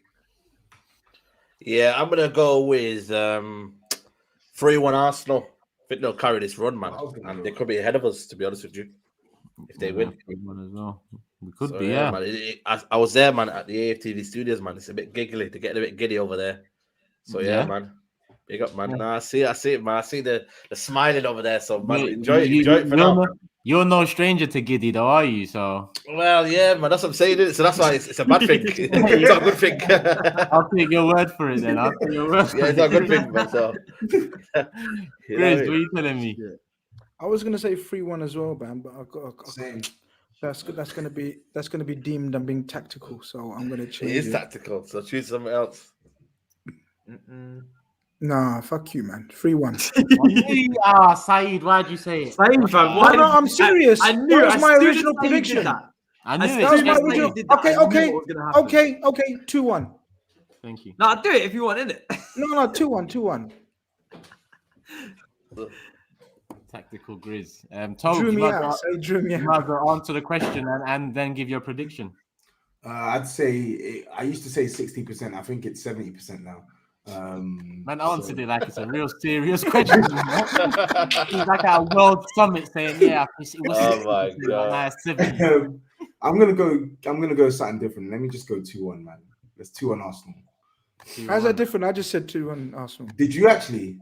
A: Yeah, I'm gonna go with 3-1 Arsenal. think they'll carry this run, man, and they could be ahead of us. To be honest with you, if they win.
C: One as well. We could
A: So,
C: be, yeah.
A: man, I was there, man, at the AFTV studios, man. It's a bit giggly. They're getting a bit giddy over there. So
C: Yeah.
A: man. Big up, man.
C: Yeah.
A: Nah, I see it, man. I see the smiling over there. So man, enjoy it for now.
C: You're no stranger to giddy, though, are you? So
A: Well, yeah, man. That's what I'm saying. Isn't it? So that's why it's a bad thing. It's not a good thing.
C: I'll take your word for it then. I'll take your word.
A: Yeah, it's not a good thing, man. So,
C: Chris, what are you telling me?
F: I was gonna say 3-1 as well, man, but I've got
D: Same.
F: that's gonna be deemed I'm being tactical, so I'm gonna
A: it
F: change
A: is
F: it.
A: tactical. So choose something else.
F: Nah, fuck you, man. 3-1.
C: Saeed, why'd you say it?
E: Same, fam.
F: No, no, I'm serious.
E: I knew
F: That was
E: as
F: my
E: soon as
F: original
E: Saeed did
F: prediction.
E: that,
C: I knew
E: as
C: it.
F: That was
E: soon
F: my
E: as Saeed
F: original.
E: did that,
F: Okay,
E: I knew
F: okay,
E: what was gonna happen.
F: okay. 2-1.
C: Thank you.
E: No, I'll do it if you want, innit?
F: No, 2-1.
C: Tactical Grizz. Toad,
F: Drew
C: you
F: me
C: might
F: out.
C: as
F: Say drew me
C: well
F: out.
C: answer the question and then give your prediction.
D: I'd say I used to say 60%. I think it's 70% now.
C: Man, answered it like it's a real serious question. He's like at a world summit saying, "Yeah, it was."
A: Oh my God.
C: Nah, it's 70.
D: I'm gonna go something different. Let me just go 2-1, man. Let's 2-1 Arsenal.
F: How's that different? I just said 2-1 Arsenal.
D: Did you actually?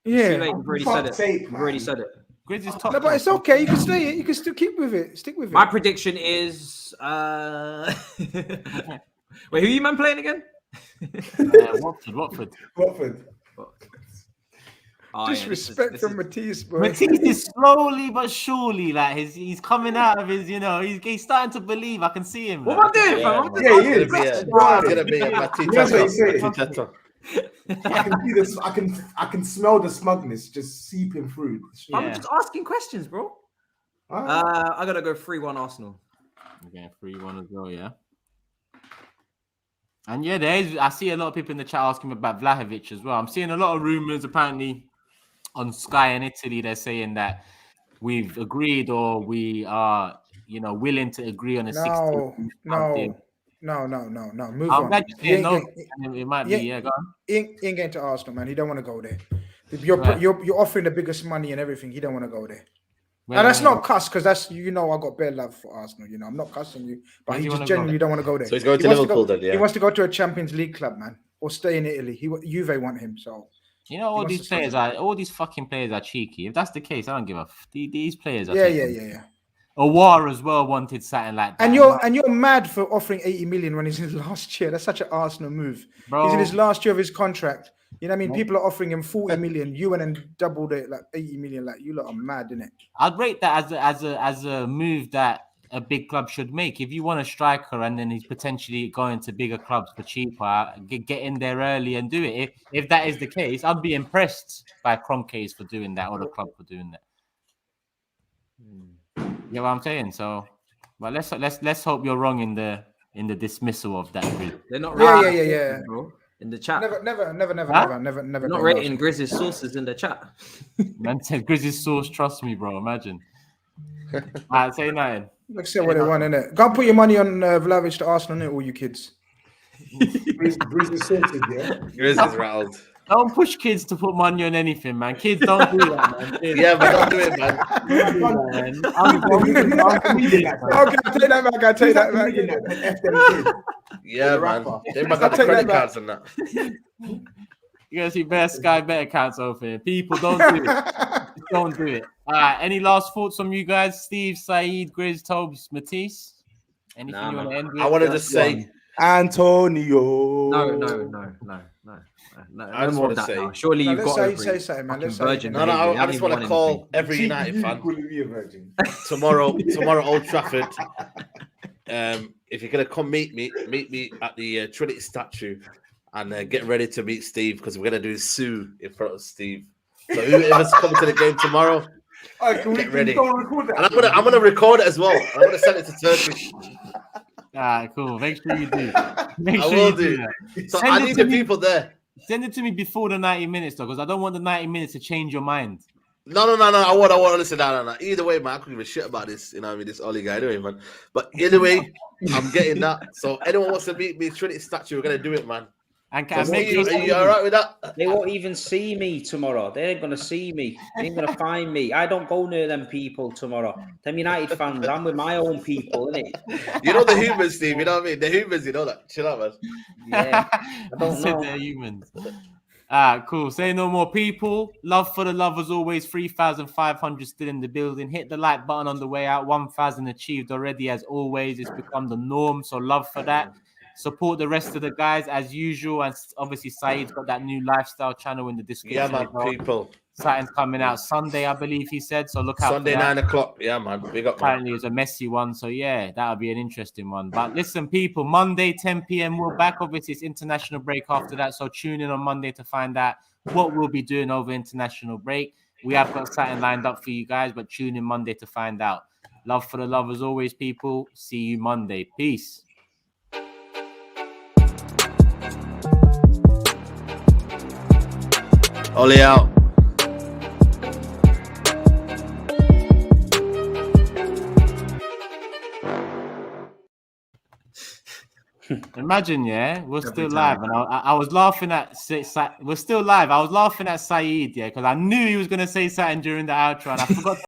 E: Too
F: Yeah.
E: late, you've already said it.
D: Fuck's sake,
E: You've already
D: man.
E: said it.
C: Grizz is top.
F: No, but it's okay. You can stay. You can still keep with it. Stick with it.
E: My prediction is wait, who you man playing again?
C: Watford.
D: Watford.
E: Oh,
F: Disrespect
E: this
F: from
E: is-
F: Matisse, bro.
C: Matisse is slowly but surely like he's coming out of his, he's starting to believe. I can see him.
E: What am I doing,
A: Yeah,
E: fam?
A: man.
D: Yeah, he
A: It's
D: is.
A: gonna be a Matty
D: That's what he said.
A: Teta.
D: I can see this. I can smell the smugness just seeping through.
C: Yeah.
E: I'm just asking questions, bro. I gotta go 3-1 Arsenal.
C: Okay, 3-1 as well, yeah. And yeah, I see a lot of people in the chat asking about Vlahovic as well. I'm seeing a lot of rumors apparently on Sky in Italy. They're saying that we've agreed or we are, willing to agree on a 60.
F: No. Move
C: I'm
F: on.
C: glad you
F: He
C: said
F: ain't
C: no.
F: getting-
C: It might be, yeah, go on.
F: He ain't getting to Arsenal, man. He don't want to go there.
C: Right.
F: You're offering the biggest money and everything. He don't want to go there.
C: Where
F: And
C: do
F: that's
C: you
F: not
C: wanna
F: cuss because that's I got bare love for Arsenal. I'm not cussing you, but
C: Where do
F: he
C: you
F: just
C: wanna go?
F: genuinely don't want to go there.
A: So he's going
F: He
A: to
F: wants
A: Liverpool
F: go,
A: then, yeah.
F: He wants to go to a Champions League club, man, or stay in Italy. Juve want him, so
C: all
F: wants
C: these
F: to
C: players all these fucking players are cheeky. If that's the case, I don't give a these players are
F: yeah.
C: cheeky. Awar as well wanted something like that.
F: And you're mad for offering 80 million when he's in his last year. That's such an Arsenal move.
C: Bro.
F: He's in his last year of his contract. You know what I mean? People are offering him 40 million. You went and doubled it like 80 million. Like you lot are mad, innit?
C: I'd rate that as a move that a big club should make. If you want a striker and then he's potentially going to bigger clubs for cheaper, get in there early and do it. If that is the case, I'd be impressed by Kroenke for doing that or the club for doing that. You know what I'm saying? So, but let's hope you're wrong in the dismissal of that.
E: They're not
F: Yeah,
E: rating
F: yeah.
E: Grizz's, bro, in the chat.
F: Never.
E: They're not rating Grizz's sources in the chat.
C: Man said Grizzly's source, trust me, bro. Imagine. Alright, say nothing.
F: Let's say what they want, innit? Go and put your money on Vlahovic to Arsenal, innit, all you kids.
D: Bruce is sorted, yeah.
A: Grizz is rattled.
C: Don't push kids to put money on anything, man. Kids don't do that, man. Kids,
A: Yeah, but don't do it, man.
C: don't do that, man. I'm
F: Okay, I'll take that back.
A: Yeah, man. They might got the
F: take
A: credit
F: that back.
A: cards and that.
C: You guys see best Sky bet accounts open. People don't do it. Just don't do it. All right. Any last thoughts from you guys? Steve, Saeed, Grizz, Tobes, Matisse? Anything
E: Nah,
C: you want to
E: man.
C: end with?
A: I want to just say,
D: Antonio.
E: No.
A: I just
E: more
A: wanna
E: of that
A: say-
E: now. Surely
F: No,
E: you've
F: let's
E: got
F: say something, man. Let's say
E: virgin.
F: something.
A: no,
E: behaviour.
A: I
E: You
A: just
E: haven't
A: want to
E: even
A: call
E: won anything.
A: every United fan
D: Calling me a virgin.
A: tomorrow, Old Trafford. If you're gonna come meet me at the Trinity statue, and get ready to meet Steve because we're gonna do Sue in front of Steve. So whoever's coming to the game tomorrow, get ready.
D: Record that.
A: And I'm gonna record it as well. I'm gonna send it to Turkish.
C: All right, cool. Make sure you do. Make
A: I
C: sure
A: will
C: you do
A: do.
C: that.
A: So
C: Send
A: I
C: it
A: need
C: to
A: the
C: me.
A: people there.
C: Send it to me before the 90 minutes, though, because I don't want the 90 minutes to change your mind.
A: No. I want to listen. No. Either way, man, I couldn't give a shit about this. You know what I mean? This Ollie guy, anyway, man. But either way, I'm getting that. So anyone wants to meet me, Trinity statue, we're gonna do it, man.
C: And
B: Are
C: make
B: you-
C: sure
A: Are you all right with that?
B: They won't even see me tomorrow. They ain't gonna see me. They ain't gonna find me. I don't go near them people tomorrow. Them United fans. I'm with my own people, innit?
A: You know the humans, Steve. You know what I mean? The humans, you know that. Chill out, man.
B: Yeah. I don't
C: Said
B: know.
C: they're humans. Cool. Say no more, people. Love for the love as always. 3,500 still in the building. Hit the like button on the way out. 1,000 achieved already, as always. It's become the norm. So love for that. Support the rest of the guys as usual. And obviously, Saeed's got that new lifestyle channel in the description.
A: Yeah, man,
C: as well.
A: people.
C: Something's coming out Sunday, I believe he said. So look out
A: Sunday,
C: for that.
A: 9 o'clock. Yeah, man. Big up, man.
C: Apparently, it's a messy one. So yeah, that'll be an interesting one. But listen, people, Monday, 10 p.m. we're back. Obviously, it's international break after that. So tune in on Monday to find out what we'll be doing over international break. We have got something lined up for you guys, but tune in Monday to find out. Love for the love as always, people. See you Monday. Peace.
A: Ollie out.
C: Imagine, yeah, we're
E: Every
C: still
E: time.
C: live, and I was laughing at. We're still live. I was laughing at Saeed, yeah, because I knew he was gonna say something during the outro, and I forgot.